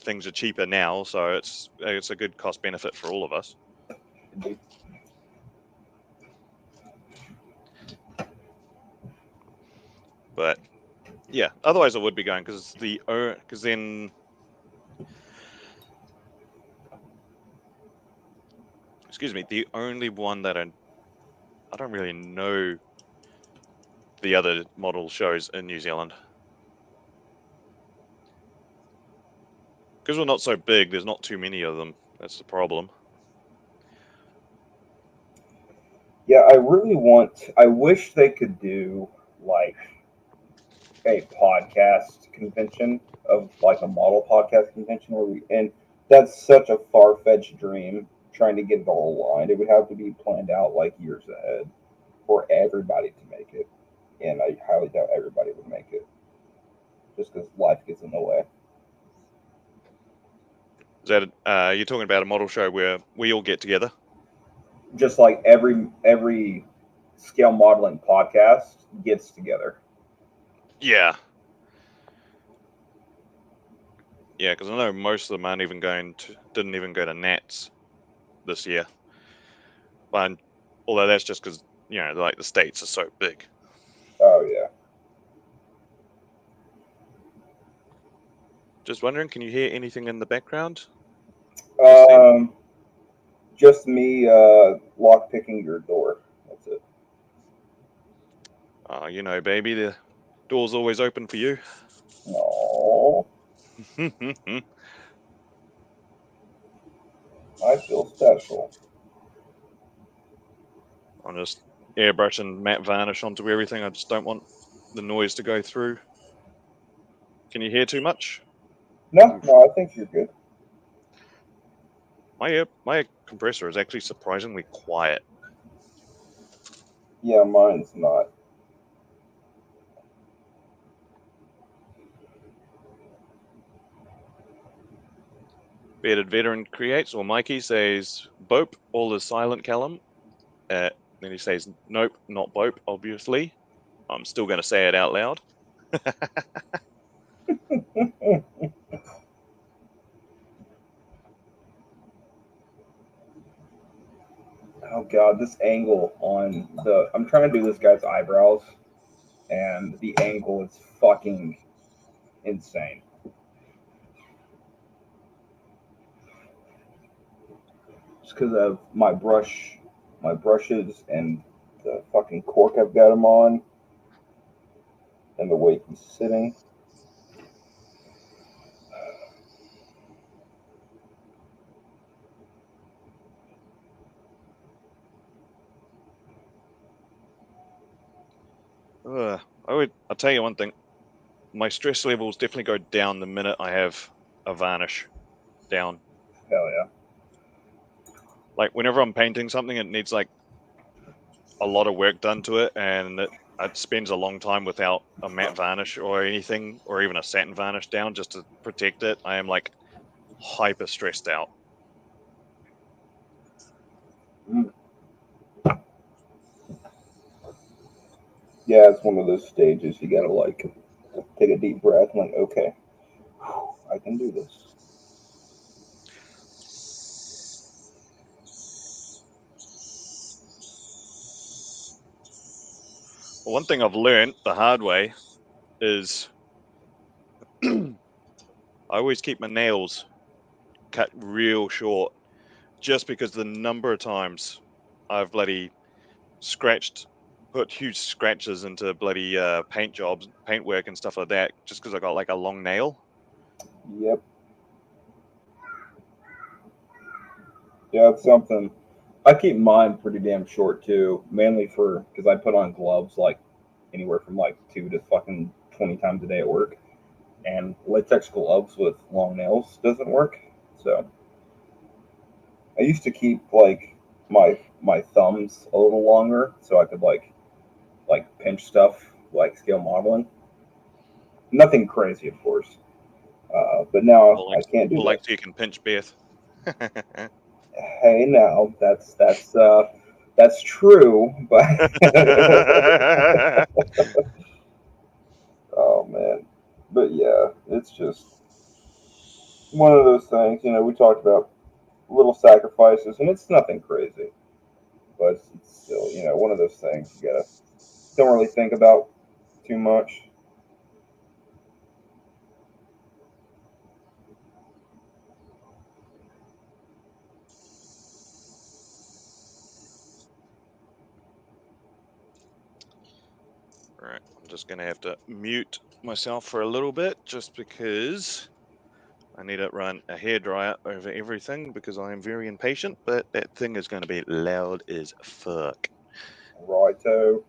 things are cheaper now, so it's a good cost benefit for all of us. Indeed. But yeah, otherwise I would be going because then. Excuse me, the only one that I don't really know the other model shows in New Zealand. Because we're not so big, there's not too many of them. That's the problem. Yeah, I wish they could do like a podcast convention of like a model podcast convention and that's such a far-fetched dream trying to get it all aligned. It would have to be planned out like years ahead for everybody to make it. And I highly doubt everybody would make it just because life gets in the way. Is that you're talking about a model show where we all get together? Just like every scale modeling podcast gets together. Yeah. Yeah, because I know most of them didn't even go to Nats this year. But although that's just because like the states are so big. Oh yeah. Just wondering, can you hear anything in the background? Um, just me lock picking your door. That's it. Baby, the door's always open for you. No, I feel special. I'm just airbrushing matte varnish onto everything. I just don't want the noise to go through. Can you hear too much? No, Oof. no, I think you're good. My compressor is actually surprisingly quiet. Yeah, mine's not. Bearded Veteran creates, or Mikey says, Bope, all is silent, Callum. Then he says, nope, not Bope, obviously. I'm still going to say it out loud. Oh god, this angle on the I'm trying to do this guy's eyebrows and the angle is fucking insane. Just because of my brushes and the fucking cork I've got him on and the way he's sitting. I'll tell you one thing. My stress levels definitely go down the minute I have a varnish down. Hell yeah. Like whenever I'm painting something, it needs like a lot of work done to it, and it spends a long time without a matte varnish or anything, or even a satin varnish down just to protect it. I am like hyper stressed out. Mm. Yeah, it's one of those stages you gotta like take a deep breath and like, okay, I can do this. One thing I've learned the hard way is I always keep my nails cut real short, just because the number of times I've bloody put huge scratches into bloody paint jobs, paint work and stuff like that, just because I got like a long nail. Yep. Yeah, it's something. I keep mine pretty damn short too, mainly because I put on gloves like anywhere from like 2 to fucking 20 times a day at work, and latex gloves with long nails doesn't work. So I used to keep like my thumbs a little longer so I could like pinch stuff like scale modeling. Nothing crazy, of course, but now Well, I can't do like that. so you can pinch Beth. Hey, now that's true, but oh man, but yeah, it's just one of those things. You know, we talked about little sacrifices, and it's nothing crazy, but it's still, you know, one of those things you gotta don't really think about too much. Right, I'm just gonna have to mute myself for a little bit, just because I need to run a hairdryer over everything because I am very impatient. But that thing is going to be loud as fuck. Righto.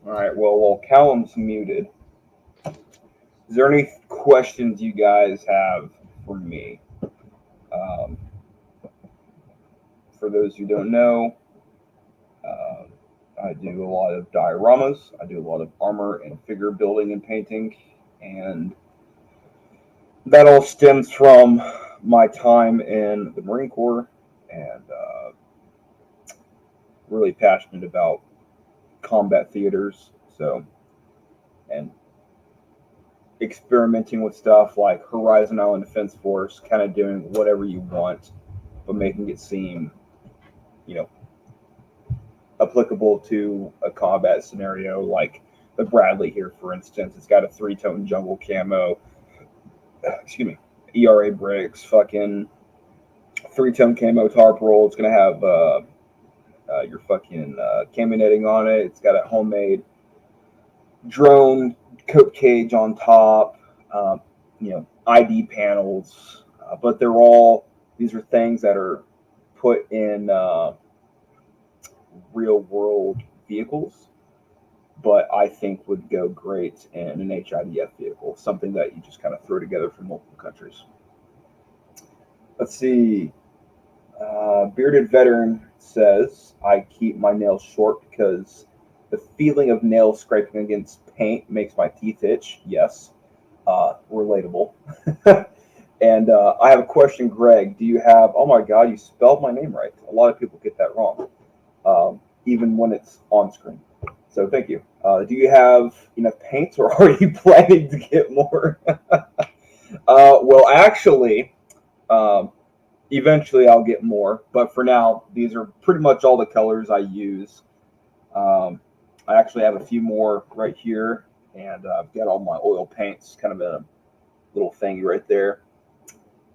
All right. Well, while Callum's muted, is there any questions you guys have for me? Um, for those who don't know, uh, I do a lot of dioramas. I do a lot of armor and figure building and painting, and that all stems from my time in the Marine Corps, and really passionate about combat theaters. So, and experimenting with stuff like Horizon Island Defense Force, kind of doing whatever you want, but making it seem, you know, applicable to a combat scenario like the Bradley here, for instance. It's got a three-tone jungle camo, excuse me, ERA bricks, fucking three-tone camo tarp roll. It's going to have your fucking camo netting on it. It's got a homemade drone coat cage on top, um, you know, ID panels, but these are things that are put in real world vehicles, but I think would go great in an HIDF vehicle, something that you just kind of throw together from multiple countries. Let's see. Bearded Veteran says, I keep my nails short because the feeling of nails scraping against paint makes my teeth itch. Yes, relatable. And I have a question, Greg. Do you have, oh my God, you spelled my name right. A lot of people get that wrong, even when it's on screen. So thank you. Do you have enough paints, or are you planning to get more? Well, actually, um, eventually I'll get more, but for now, these are pretty much all the colors I use. Um, I actually have a few more right here, and I've got all my oil paints kind of in a little thingy right there.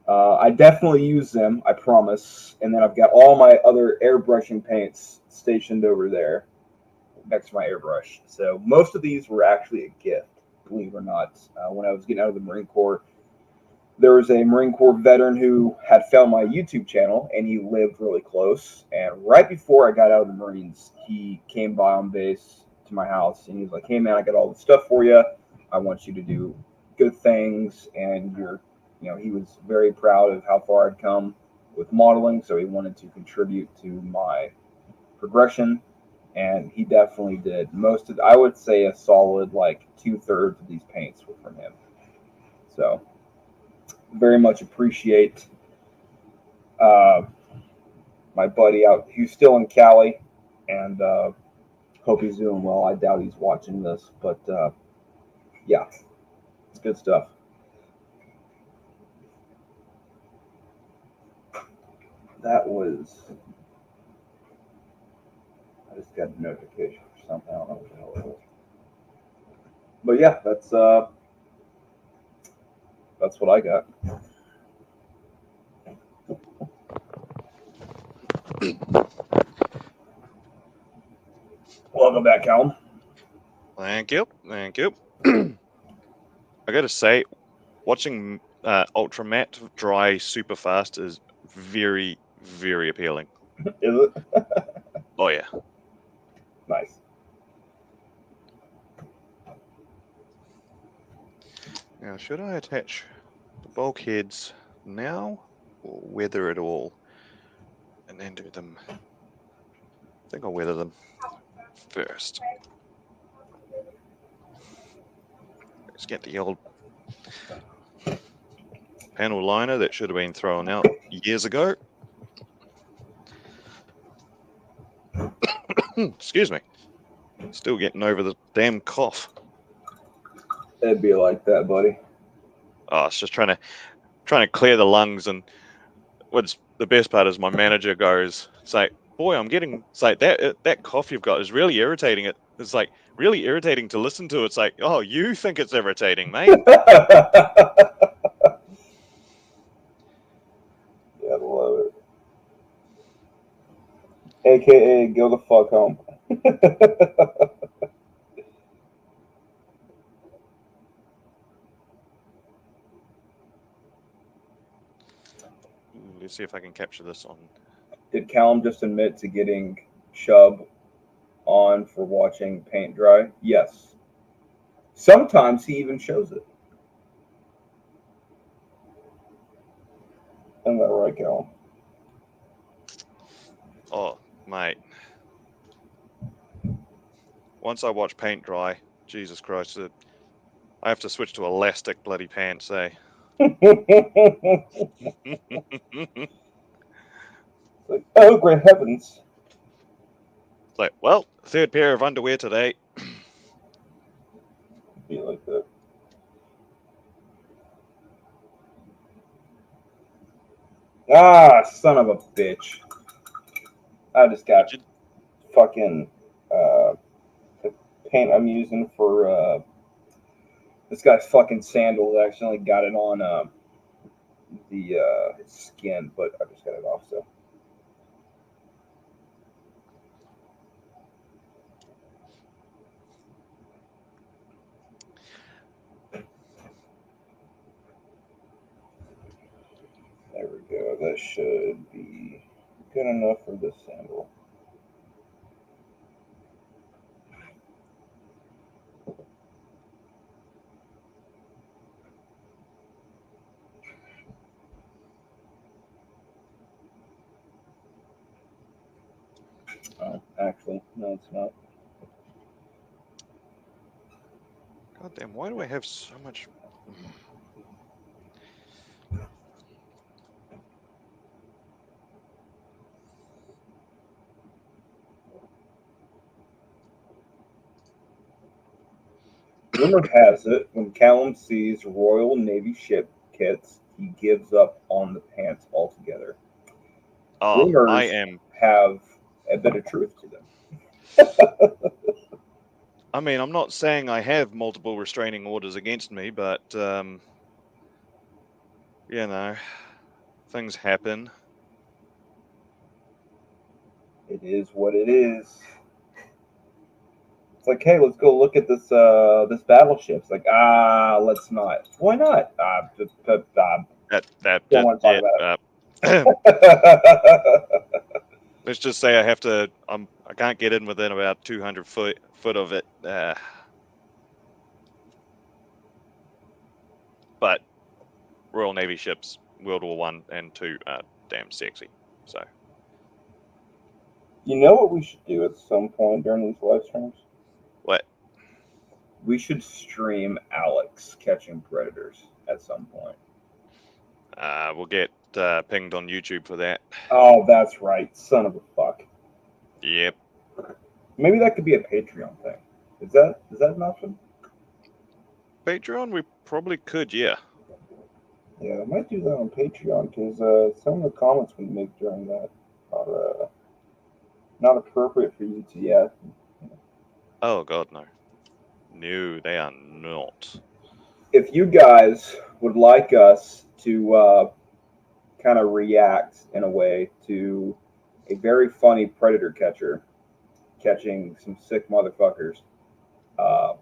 I definitely use them, I promise. And then I've got all my other airbrushing paints stationed over there next to my airbrush. So most of these were actually a gift, believe it or not. When I was getting out of the Marine Corps, there was a Marine Corps veteran who had found my YouTube channel, and he lived really close. And right before I got out of the Marines, he came by on base to my house, and he was like, "Hey man, I got all the stuff for you. I want you to do good things." And he was very proud of how far I'd come with modeling, so he wanted to contribute to my progression, and he definitely did. I would say a solid like 2/3 of these paints were from him. So very much appreciate uh, my buddy out who's still in Cali, and hope he's doing well. I doubt he's watching this, but yeah, it's good stuff. That was I just got a notification for something. I don't know what the hell it was. But yeah, that's what I got. Welcome back, Callum. Thank you. Thank you. I gotta say, watching Ultra Matte dry super fast is very, very appealing. Is it? Oh yeah. Nice. Now, should I attach the bulkheads now or weather it all and then do them? I think I'll weather them first. Let's get the old panel liner that should have been thrown out years ago. Excuse me. Still getting over the damn cough. It'd be like that, buddy. Oh, it's just trying to clear the lungs. And what's the best part is my manager goes, it's like, boy, it's like that cough you've got is really irritating. It's like really irritating to listen to. It's like, oh, you think it's irritating, mate? Yeah, I love it. AKA, go the fuck home. Let's see if I can capture this on. Did Callum just admit to getting Chubb on for watching paint dry? Yes. Sometimes he even shows it. Isn't that right, Callum? Oh, mate. Once I watch paint dry, Jesus Christ, I have to switch to elastic bloody pants, eh? Like, oh, great heavens. It's like, well, third pair of underwear today. Be like that. Ah, son of a bitch. I just got fucking the paint I'm using for this guy's fucking sandals. I accidentally got it on the his skin, but I just got it off, so. There we go. That should be good enough for this sandal. Oh, actually, no, it's not. God damn, why do I have so much? Rumor has it, when Callum sees Royal Navy ship kits, he gives up on the pants altogether. Oh, Rumors have a bit of truth to them. I mean, I'm not saying I have multiple restraining orders against me, but you know, things happen. It is what it is. It's like, hey, let's go look at this this battleship. It's like, let's not. Why not? Don't want to talk about it. Let's just say I have to. I can't get in within about 200 foot of it. But Royal Navy ships, World War I and II, are damn sexy. So. You know what we should do at some point during these live streams? What? We should stream Alex catching predators at some point. We'll get pinged on YouTube for that. Oh, that's right. Son of a fuck. Yep. Maybe that could be a Patreon thing. Is that an option? Patreon, we probably could, yeah. Yeah, I might do that on Patreon because some of the comments we make during that are not appropriate for you to yet. Oh God, no. No, they are not. If you guys would like us to kind of react in a way to a very funny predator catcher catching some sick motherfuckers, uh,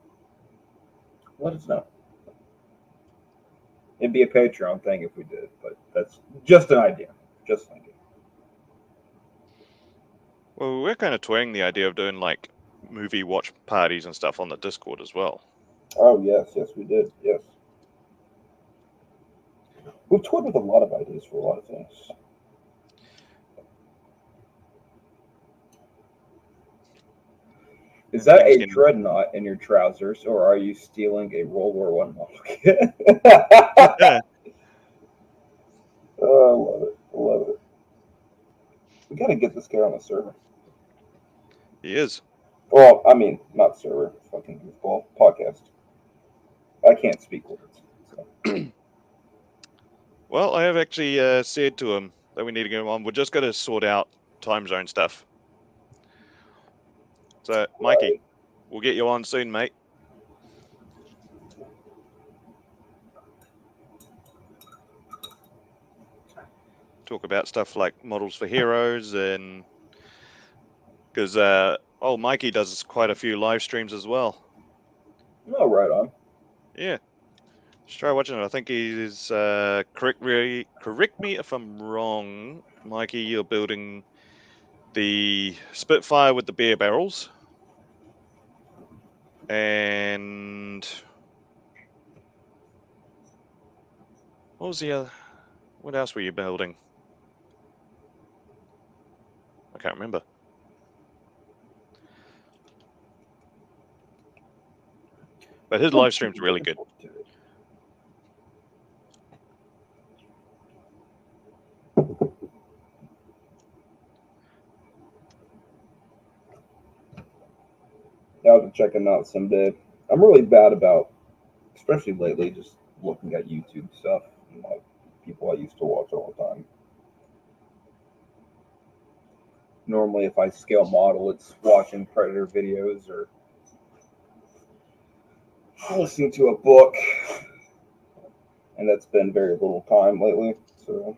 let us know. It'd be a Patreon thing if we did, but that's just an idea. Just an idea. Well, we're kind of toying the idea of doing like movie watch parties and stuff on the Discord as well. Oh yes, yes we did. Yes, we've toyed with a lot of ideas for a lot of things. Is And that things a can. dreadnought in your trousers, or are you stealing a World War One model kit? Oh, I love it. I love it. We gotta get this guy on the server. He is. Well, I mean, not server. Fucking goofball podcast. I can't speak words. So. Well, I have actually said to him that we need to get him on. We're just going to sort out time zone stuff. So, Mikey, Right. we'll get you on soon, mate. Talk about stuff like models for heroes, and because Mikey does quite a few live streams as well. No, right on. Yeah, just try watching it. I think he's correct me if I'm wrong, Mikey. You're building the Spitfire with the beer barrels, and what was the other? What else were you building? I can't remember. But his live stream's really good. I'll be checking out someday. I'm really bad about, especially lately, just looking at YouTube stuff and like people I used to watch all the time. Normally, if I scale model, it's watching Predator videos or listening to a book, and that's been very little time lately. So,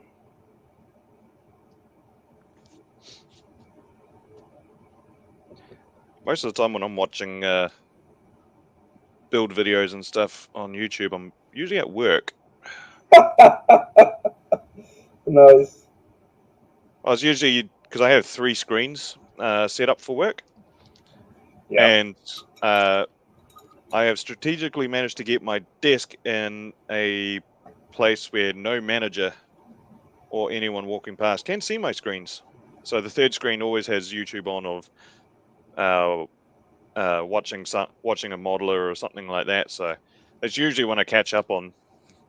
Most of the time when I'm watching build videos and stuff on YouTube, I'm usually at work. nice. I was usually, because I have 3 screens set up for work, Yeah. and I have strategically managed to get my desk in a place where no manager or anyone walking past can see my screens. So the third screen always has YouTube on of watching a modeler or something like that. So it's usually when I catch up on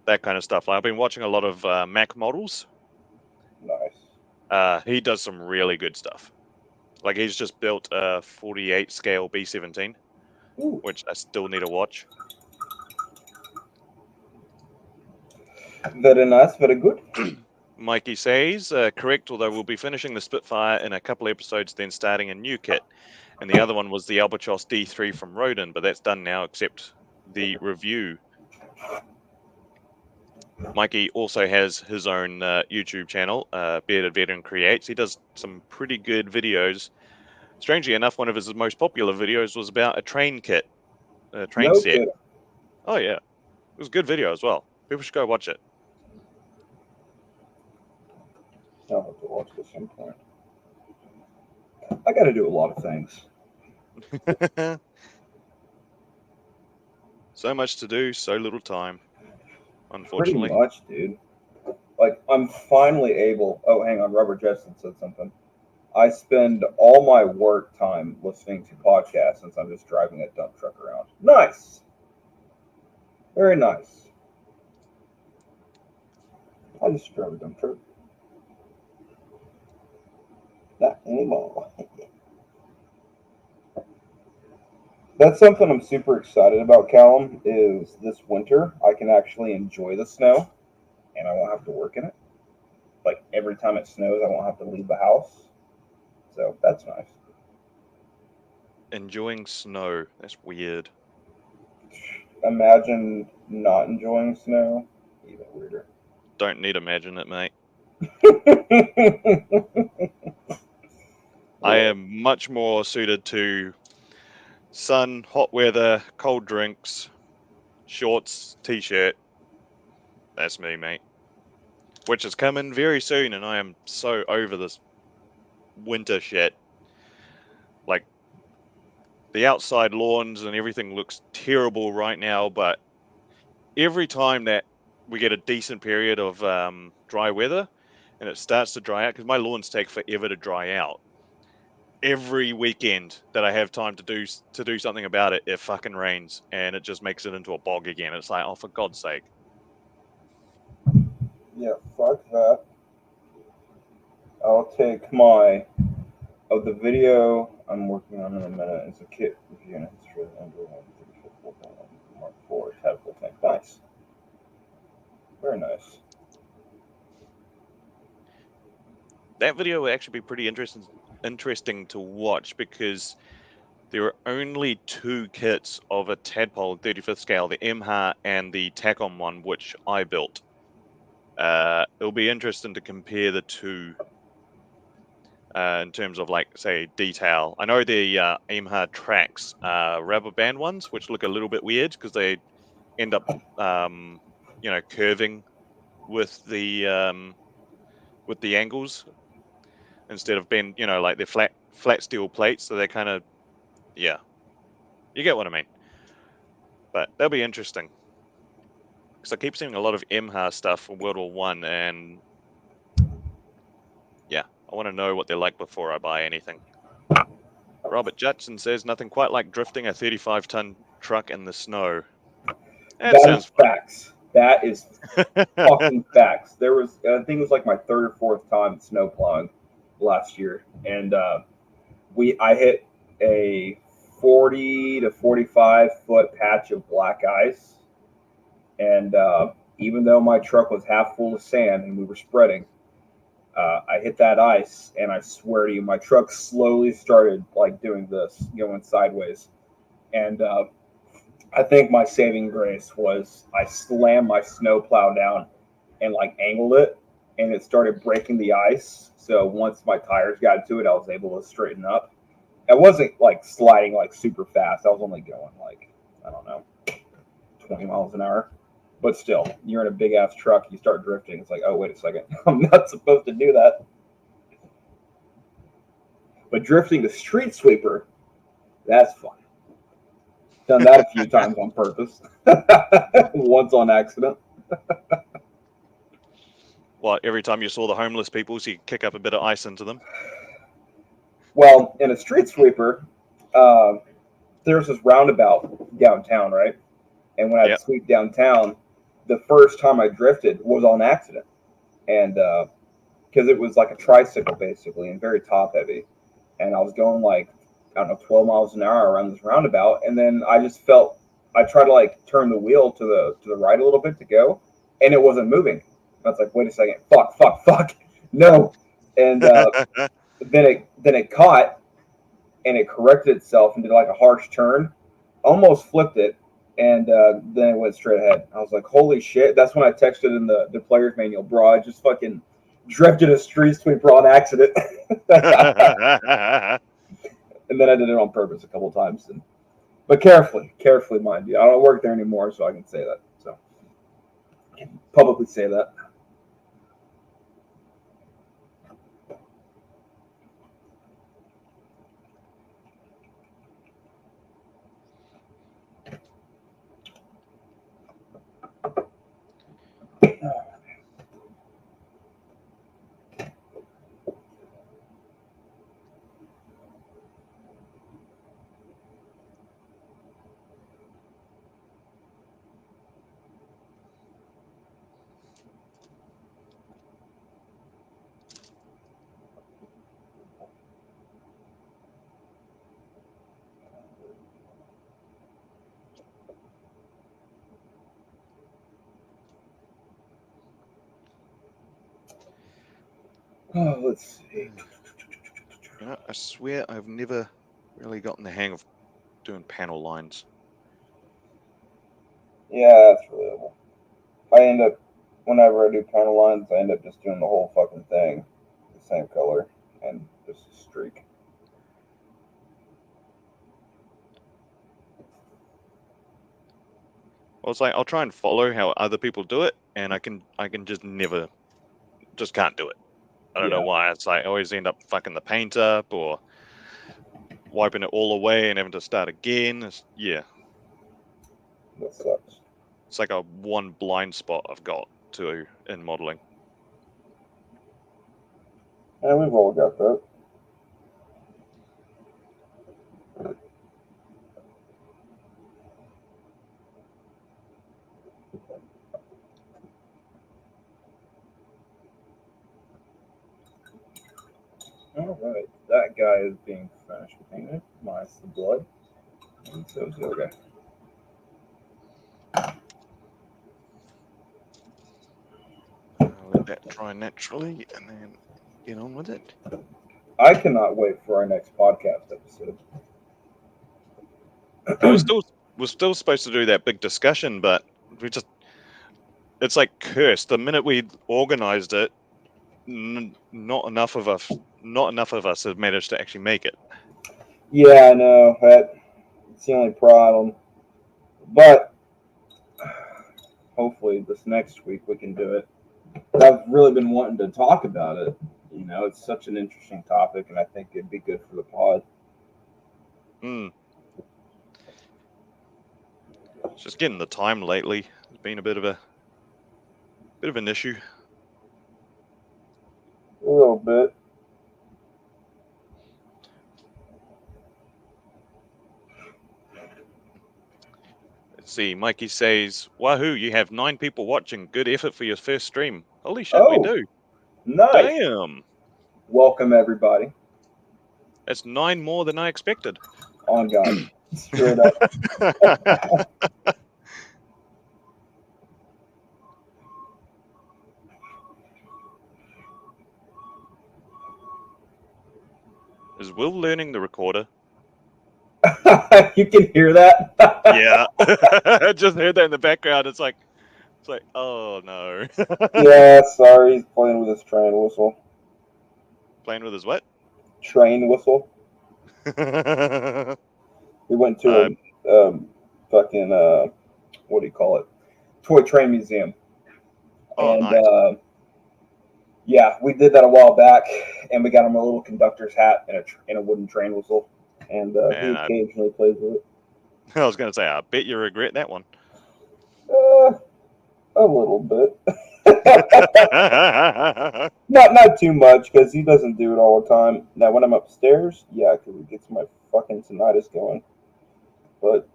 that kind of stuff. Like I've been watching a lot of Mac models. Nice. He does some really good stuff. Like he's just built a 48 scale B17, Ooh. which I still need to watch. Very nice. Very good. Mikey says, correct, although we'll be finishing the Spitfire in a couple episodes, then starting a new kit. And the other one was the Albatross D3 from Rodin, but that's done now, except the review. Mikey also has his own YouTube channel, Bearded Veteran Creates. He does some pretty good videos. Strangely enough, one of his most popular videos was about a train kit, a train No set. kidding. Oh, yeah. It was a good video as well. People should go watch it. I'll have to watch this some point. I got to do a lot of things. So much to do, so little time, Pretty unfortunately. much, dude. Like, I'm finally able. Oh, hang on. Robert Justin said something. I spend all my work time listening to podcasts since I'm just driving a dump truck around. Nice. Very nice. I just drove a dump truck. Not anymore. That's something I'm super excited about, Callum, is this winter I can actually enjoy the snow and I won't have to work in it. Like every time it snows, I won't have to leave the house. So that's nice. Enjoying snow. That's weird. Imagine not enjoying snow. Even weirder. Don't need to imagine it, mate. I am much more suited to sun, hot weather, cold drinks, shorts, t-shirt. That's me, mate. Which is coming very soon, and I am so over this winter shit. Like, the outside lawns and everything looks terrible right now, but every time that we get a decent period of dry weather and it starts to dry out, because my lawns take forever to dry out. Every weekend that I have time to do something about it, it fucking rains and it just makes it into a bog again. It's like, oh, for God's sake. Yeah, fuck that. I'll take my of the video I'm working on in a minute. It's a kit review and history of Android 134.1 Mark IV tactical tank. Nice, very nice. That video will actually be pretty interesting to watch because there are only two kits of a Tadpole 35th scale, the MHA and the Tacom one, which I built. It'll be interesting to compare the two in terms of, like, say, detail. I know the MHA tracks rubber band ones, which look a little bit weird because they end up, curving with the angles instead of being, like they're flat steel plates. So they're kind of, yeah, you get what I mean. But that'll be interesting because I keep seeing a lot of MHA stuff from World War One, and yeah, I want to know what they're like before I buy anything. Robert Judson says nothing quite like drifting a 35-ton truck in the snow. That That is sounds facts. That is fun. fucking facts. There was, I think it was like my third or fourth time snow plowing last year, and I hit a 40 to 45 foot patch of black ice, and even though my truck was half full of sand and we were spreading, I hit that ice, and I swear to you, my truck slowly started like doing this, going sideways, and I think my saving grace was I slammed my snow plow down and like angled it, and it started breaking the ice. So once my tires got to it, I was able to straighten up. I wasn't like sliding like super fast. I was only going like, I don't know, 20 miles an hour. But still, you're in a big ass truck, you start drifting. It's like, oh, wait a second. I'm not supposed to do that. But drifting the street sweeper, that's fun. Done that a few times on purpose. Once on accident. Well, every time you saw the homeless people, so you kick up a bit of ice into them. Well, in a street sweeper, there's this roundabout downtown, right? And when I'd Yep. sweep downtown, the first time I drifted was on accident. And because it was like a tricycle basically and very top heavy. And I was going like, I don't know, 12 miles an hour around this roundabout. And then I just felt, I tried to like turn the wheel to the right a little bit to go, and it wasn't moving. I was like, wait a second, fuck, no. And then it caught and it corrected itself and did like a harsh turn, almost flipped it, and then it went straight ahead. I was like, holy shit. That's when I texted in the player's manual, bro. I just fucking drifted a street sweeper on accident. And then I did it on purpose a couple times. But carefully, mind you. I don't work there anymore, so I can say that. So I can publicly say that. Oh, let's see. I swear I've never really gotten the hang of doing panel lines. Yeah, that's relatable. I end up, whenever I do panel lines, I end up just doing the whole fucking thing the same color and just a streak. Well, it's like I'll try and follow how other people do it, and I can just never, just can't do it. I don't know Yeah, why. It's like I always end up fucking the paint up or wiping it all away and having to start again. Yeah, that sucks. it's like a one blind spot I've got to in modeling. And we've all got that. All right, that guy is being finished painted, minus the blood, and so is the other guy. I'll let that dry naturally and then get on with it. I cannot wait for our next podcast episode. Well, we're still supposed to do that big discussion, but we just it's like cursed. The minute we organized it, not enough of us have managed to actually make it. Yeah, I know. That's the only problem. But hopefully this next week we can do it. I've really been wanting to talk about it. You know, it's such an interesting topic, and I think it'd be good for the pod. Mm. It's just getting the time lately has been a bit of an issue. A little bit. Let's see, Mikey says, "Wahoo! You have 9 people watching. Good effort for your first stream." Holy shit, we Oh, do. nice. Damn, Welcome, everybody. that's 9 more than I expected. On God. Straight up. Is Will learning the recorder? You can hear that? Yeah, I just heard that in the background. It's like, oh no. Yeah, sorry. He's playing with his train whistle. Playing with his what? Train whistle. We went to um, a fucking, what do you call it? Toy train museum. oh, And nice. yeah, we did that a while back, and we got him a little conductor's hat and a wooden train whistle, and he Man, occasionally plays with it. I was gonna say, I bet you regret that one. A little bit, not too much, because he doesn't do it all the time. Now, when I'm upstairs, yeah, because it gets my fucking tinnitus going. But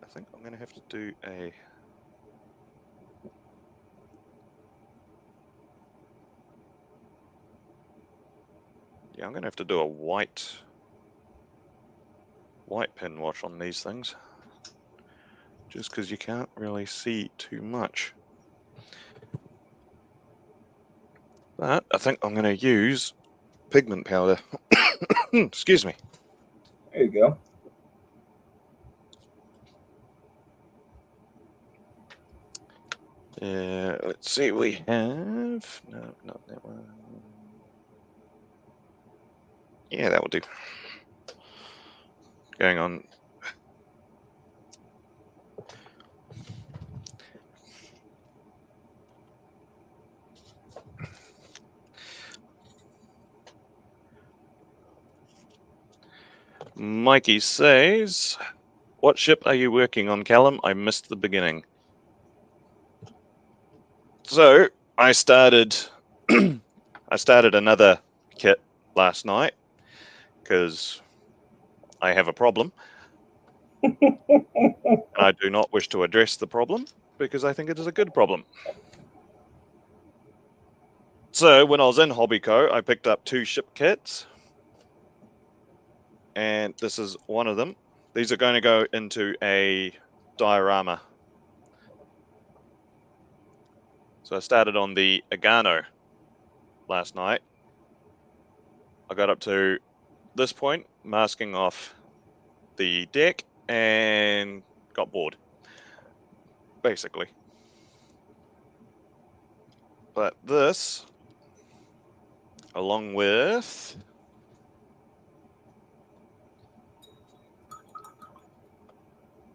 I think I'm gonna have to do a. Yeah, I'm gonna have to do a white pin wash on these things, just because you can't really see too much. But I think I'm gonna use pigment powder. Excuse me. there you go. Let's see. We have no, not that one. Yeah, that will do. Going on. Mikey says, "What ship are you working on, Callum? I missed the beginning." So I started I started another kit last night because I have a problem. I do not wish to address the problem because I think it is a good problem. So when I was in Hobbyco, I picked up 2 ship kits, and this is one of them. These are going to go into a diorama. So I started on the Agano last night. I got up to this point, masking off the deck, and got bored, basically. But this, along with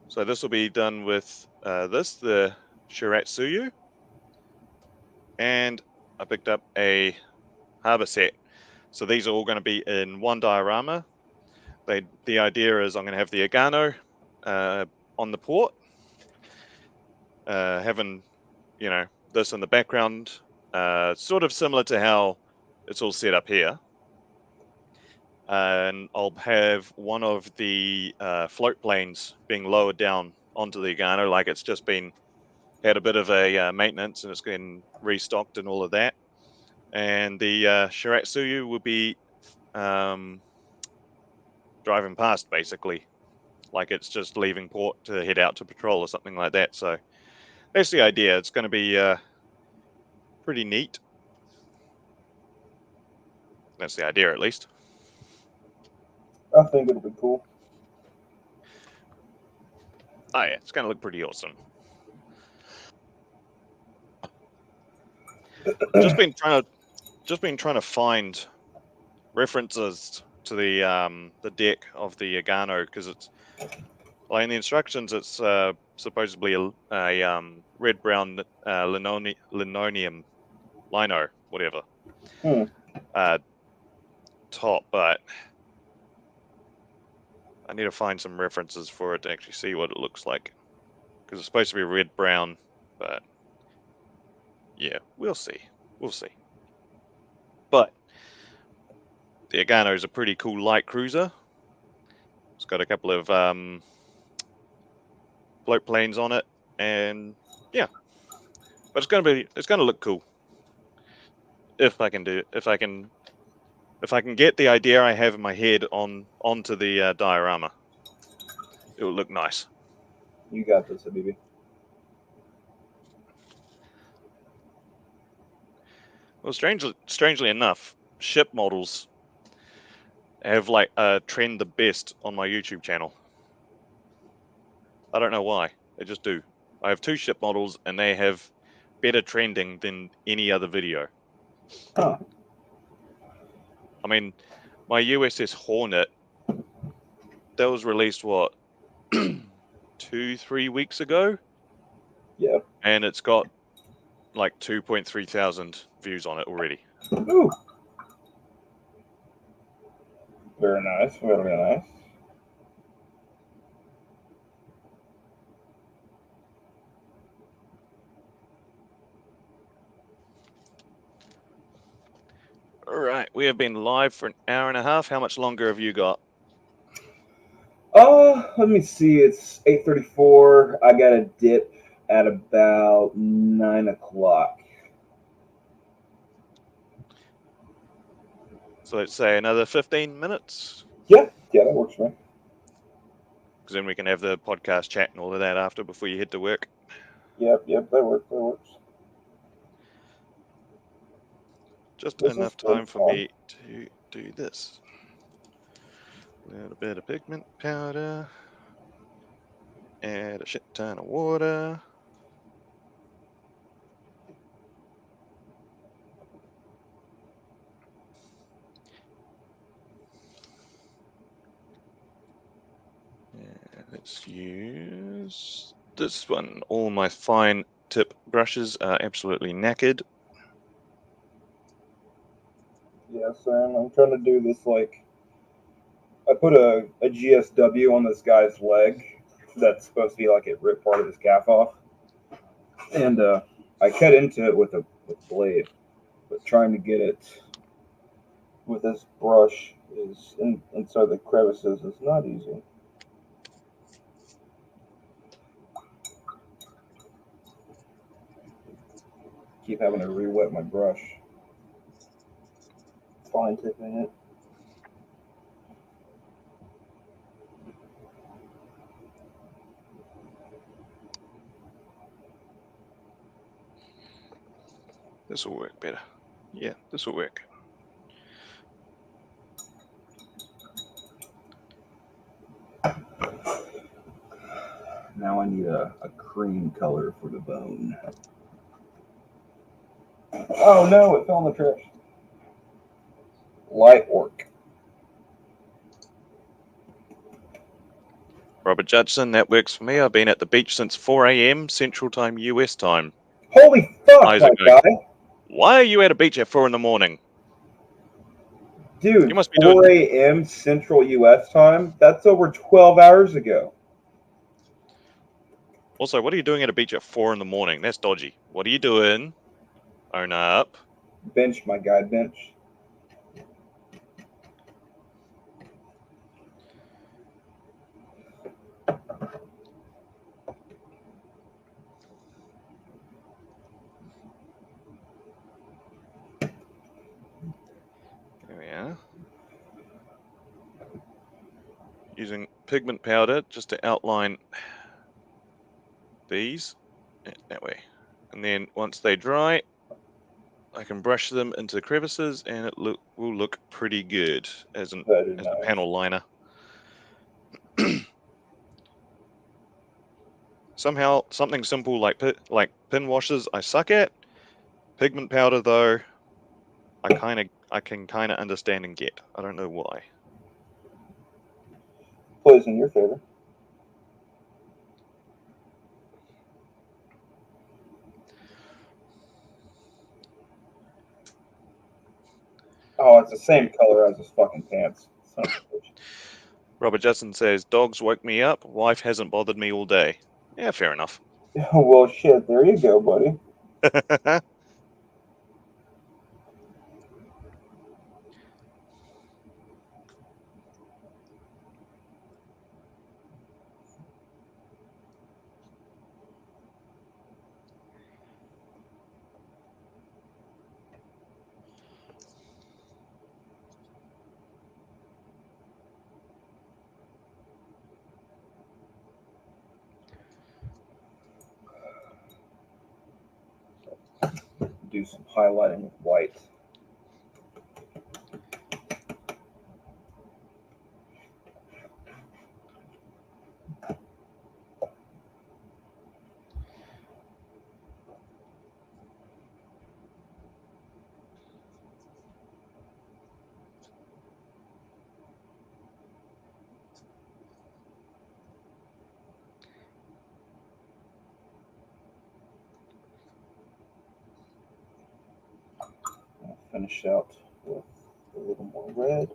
so this will be done with the Shiratsuyu, and I picked up a harbor set. So these are all going to be in one diorama. The idea is I'm going to have the Agano on the port, having this in the background, sort of similar to how it's all set up here. And I'll have one of the float planes being lowered down onto the Agano, like it's just had a bit of a maintenance and it's getting restocked and all of that. And the Shiratsuyu will be driving past, basically, like it's just leaving port to head out to patrol or something like that. So that's the idea. It's going to be pretty neat. That's the idea, at least. I think it'll be cool. Oh yeah, it's going to look pretty awesome. Just been trying to find references to the deck of the Agano, because it's like in the instructions it's supposedly a red brown linoleum lino whatever top, but I need to find some references for it to actually see what it looks like, because it's supposed to be red brown, but yeah, we'll see. But the Agano is a pretty cool light cruiser. It's got a couple of float planes on it, and yeah, but it's gonna look cool if I can get the idea I have in my head onto the diorama. It will look nice. You got this, Habibi. Well, strangely enough, ship models have like trend the best on my YouTube channel. I don't know why. They just do. I have 2 ship models and they have better trending than any other video. Huh. I mean, my USS Hornet, that was released what 2-3 weeks ago, Yeah. and it's got like 2.3 thousand views on it already. Ooh. Very nice. Very nice. All right, we have been live for an hour and a half. How much longer have you got? Let me see. It's 8:34. I got a dip at about 9 o'clock. So let's say another 15 minutes, Yeah, that works for me. because then we can have the podcast chat and all of that after before you head to work. Yep, that works. Just This is enough really time for fun. me to do this. A little bit of pigment powder. Add a shit ton of water. And let's use this one. All my fine tip brushes are absolutely knackered. Yeah, Sam, I'm trying to do this like I put a GSW on this guy's leg that's supposed to be like it ripped part of his calf off, and I cut into it with a blade, but trying to get it with this brush is inside the crevices is not easy. Keep having to re-wet my brush. Fine tipping it. This will work better. Yeah, this will work. Now I need a cream color for the bone. Oh no, it fell in the trash. Light orc. Robert Judson, that works for me. I've been at the beach since 4 a.m. Central Time, US time. Holy fuck, Isaac, my guy. why are you at a beach at 4 in the morning? Dude, You must be 4 doing. a.m. Central US time? That's over 12 hours ago. Also, what are you doing at a beach at 4 in the morning? That's dodgy. What are you doing? Own up. Bench, my guy, bench. There we are. Using pigment powder just to outline these that way. And then once they dry, I can brush them into crevices and it will look pretty good as a Nice. panel liner. Somehow, something simple like pin washers I suck at. Pigment powder, though, I can kind of understand and get. I don't know why. Plays in your favor. Oh, it's the same color as his fucking pants. Son of a bitch. Robert Justin says, dogs woke me up. Wife hasn't bothered me all day. Yeah, fair enough. Well, shit. There you go, buddy. Do some highlighting with white. I'll finish out with a little more red.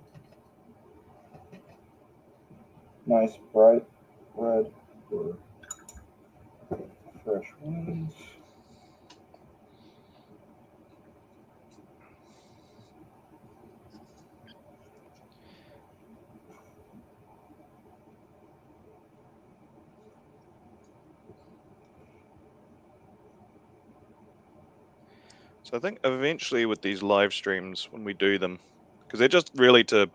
Nice bright red for fresh wings. So I think eventually with these live streams, when we do them, because they're just really to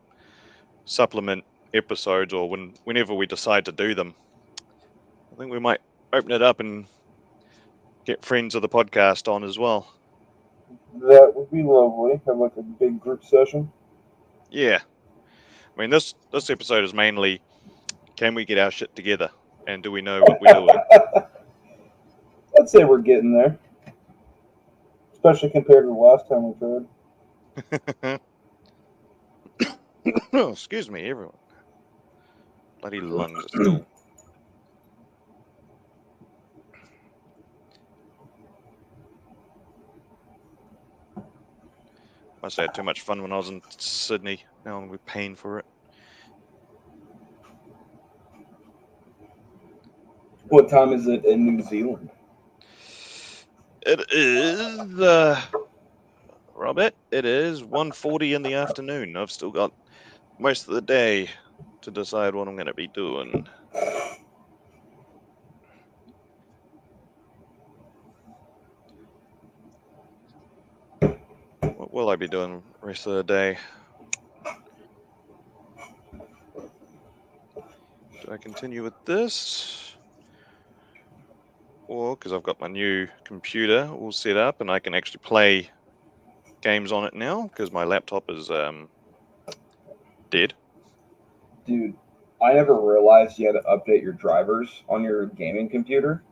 supplement episodes or whenever we decide to do them, I think we might open it up and get friends of the podcast on as well. That would be lovely. Have like a big group session. Yeah. I mean, this episode is mainly, can we get our shit together? And do we know what we're doing? I'd say we're getting there. Especially compared to the last time we tried. Oh, excuse me, everyone. Bloody lungs are still. Must have had too much fun when I was in Sydney. Now I'm paying for it. What time is it in New Zealand? It is, Robert, it is 1:40 in the afternoon. I've still got most of the day to decide what I'm going to be doing. What will I be doing the rest of the day? Do I continue with this? or because I've got my new computer all set up and I can actually play games on it now because my laptop is dead. Dude, I never realized you had to update your drivers on your gaming computer.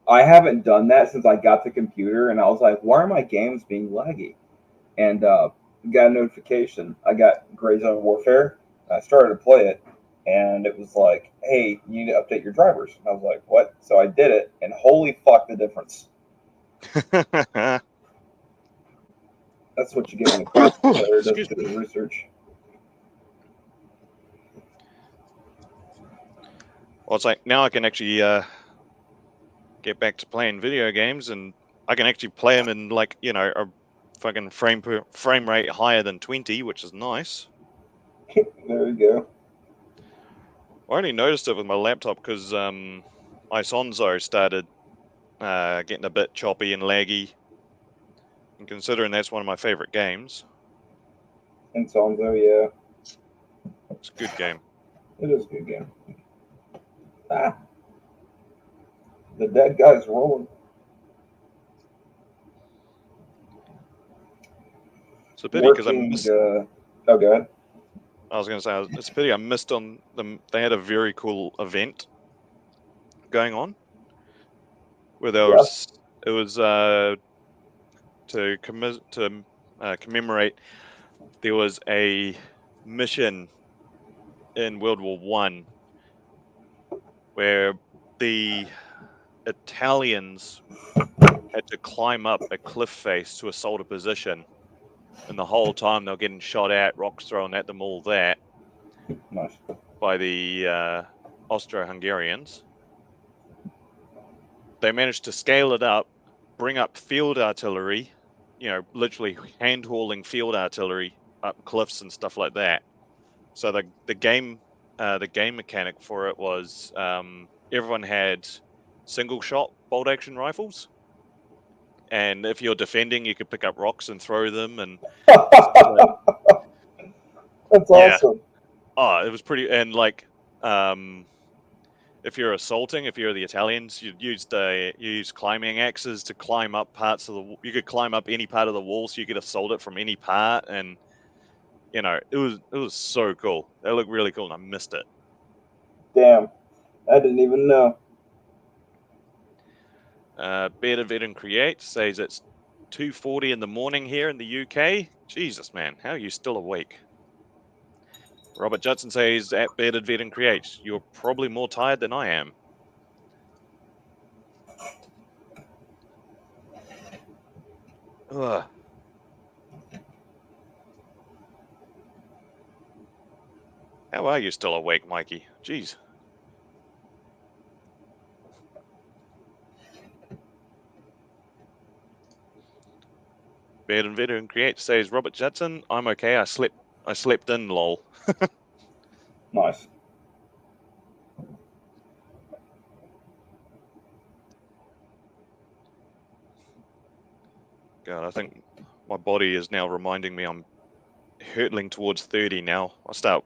I haven't done that since I got the computer, and I was like, why are my games being laggy? And got a notification. I got Grey Zone Warfare. I started to play it, and it was like, hey, you need to update your drivers. And I was like, what? So I did it, and holy fuck, the difference. That's what you get when a content player doesn't do the research. Well, it's like now I can actually get back to playing video games, and I can actually play them in like a fucking frame rate higher than 20, which is nice. There you go. I only noticed it with my laptop because Isonzo started getting a bit choppy and laggy, and considering that's one of my favorite games, And Sonzo, yeah, it's a good game. it is a good game. Ah, the dead guy's rolling. It's a pity because I Working. missed. Oh, go ahead. I was going to say it's a pity I missed on them. They had a very cool event going on where there Yeah. was it was to commemorate. There was a mission in World War One where the Italians had to climb up a cliff face to assault a position, and the whole time they were getting shot at, rocks thrown at them, all that Nice. by the Austro-Hungarians. They managed to scale it up, bring up field artillery, literally hand hauling field artillery up cliffs and stuff like that. So the game mechanic for it was everyone had single shot bolt action rifles, and if you're defending, you could pick up rocks and throw them and stuff like That's yeah. awesome. Oh, it was pretty. And like if you're assaulting, if you're the Italians, you use climbing axes to climb up parts of the. You could climb up any part of the wall, so you could assault it from any part, and it was so cool. That looked really cool, and I missed it. Damn, I didn't even know. Better Vet and Create says it's 2:40 in the morning here in the UK. Jesus, man, how are you still awake? Robert Judson says at Bearded Vet and Create, you're probably more tired than I am. Ugh. How are you still awake, Mikey? Jeez. Bearded Vet and Create says Robert Judson, I'm okay. I slept in, lol. Nice. God, I think my body is now reminding me I'm hurtling towards 30 now. I start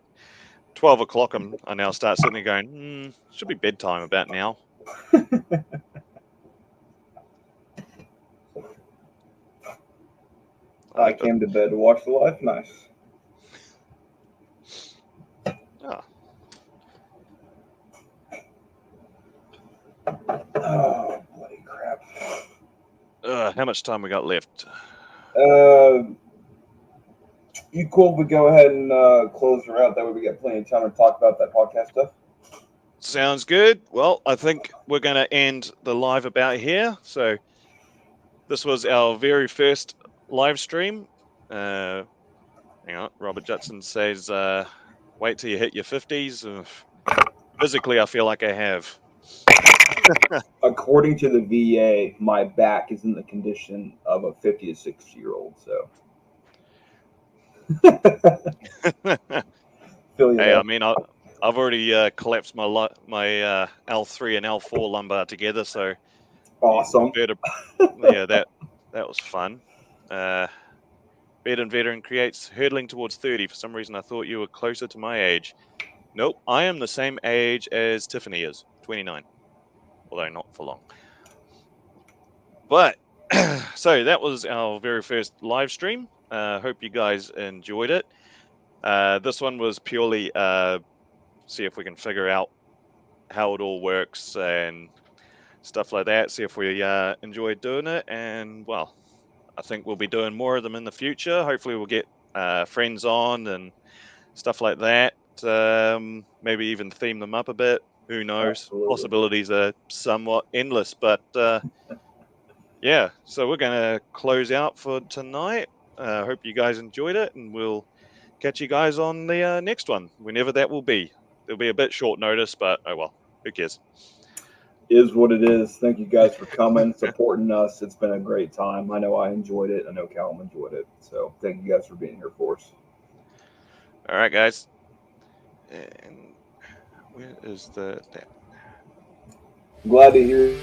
12 o'clock. I now start sitting there going, should be bedtime about now. I came to bed to watch the live. Nice. Oh. Oh, bloody crap. How much time we got left? You cool? We go ahead and close her out. That way we get plenty of time to talk about that podcast stuff. Sounds good. Well, I think we're going to end the live about here. So this was our very first live stream. Hang on. Robert Judson says, wait till you hit your 50s. Physically, I feel like I have. According to the VA, my back is in the condition of a 50 to 60-year-old. So, feel you Hey, there. I mean, I've already collapsed my L3 and L4 lumbar together, so Awesome. yeah, that was fun. Bed and Veteran creates hurtling towards 30. For some reason, I thought you were closer to my age. Nope, I am the same age as Tiffany is, 29. although not for long. But so that was our very first live stream. Hope you guys enjoyed it. This one was purely see if we can figure out how it all works and stuff like that. See if we enjoy doing it. And well, I think we'll be doing more of them in the future. Hopefully, we'll get friends on and stuff like that. Maybe even theme them up a bit. Who knows? Absolutely. Possibilities are somewhat endless, but yeah. So we're gonna close out for tonight. Hope you guys enjoyed it, and we'll catch you guys on the next one, whenever that will be. It'll be a bit short notice, but oh well, who cares? Is what it is. Thank you guys for coming, supporting us. It's been a great time. I know I enjoyed it. I know Callum enjoyed it. So thank you guys for being here for us. All right, guys. And where is the? Glad to hear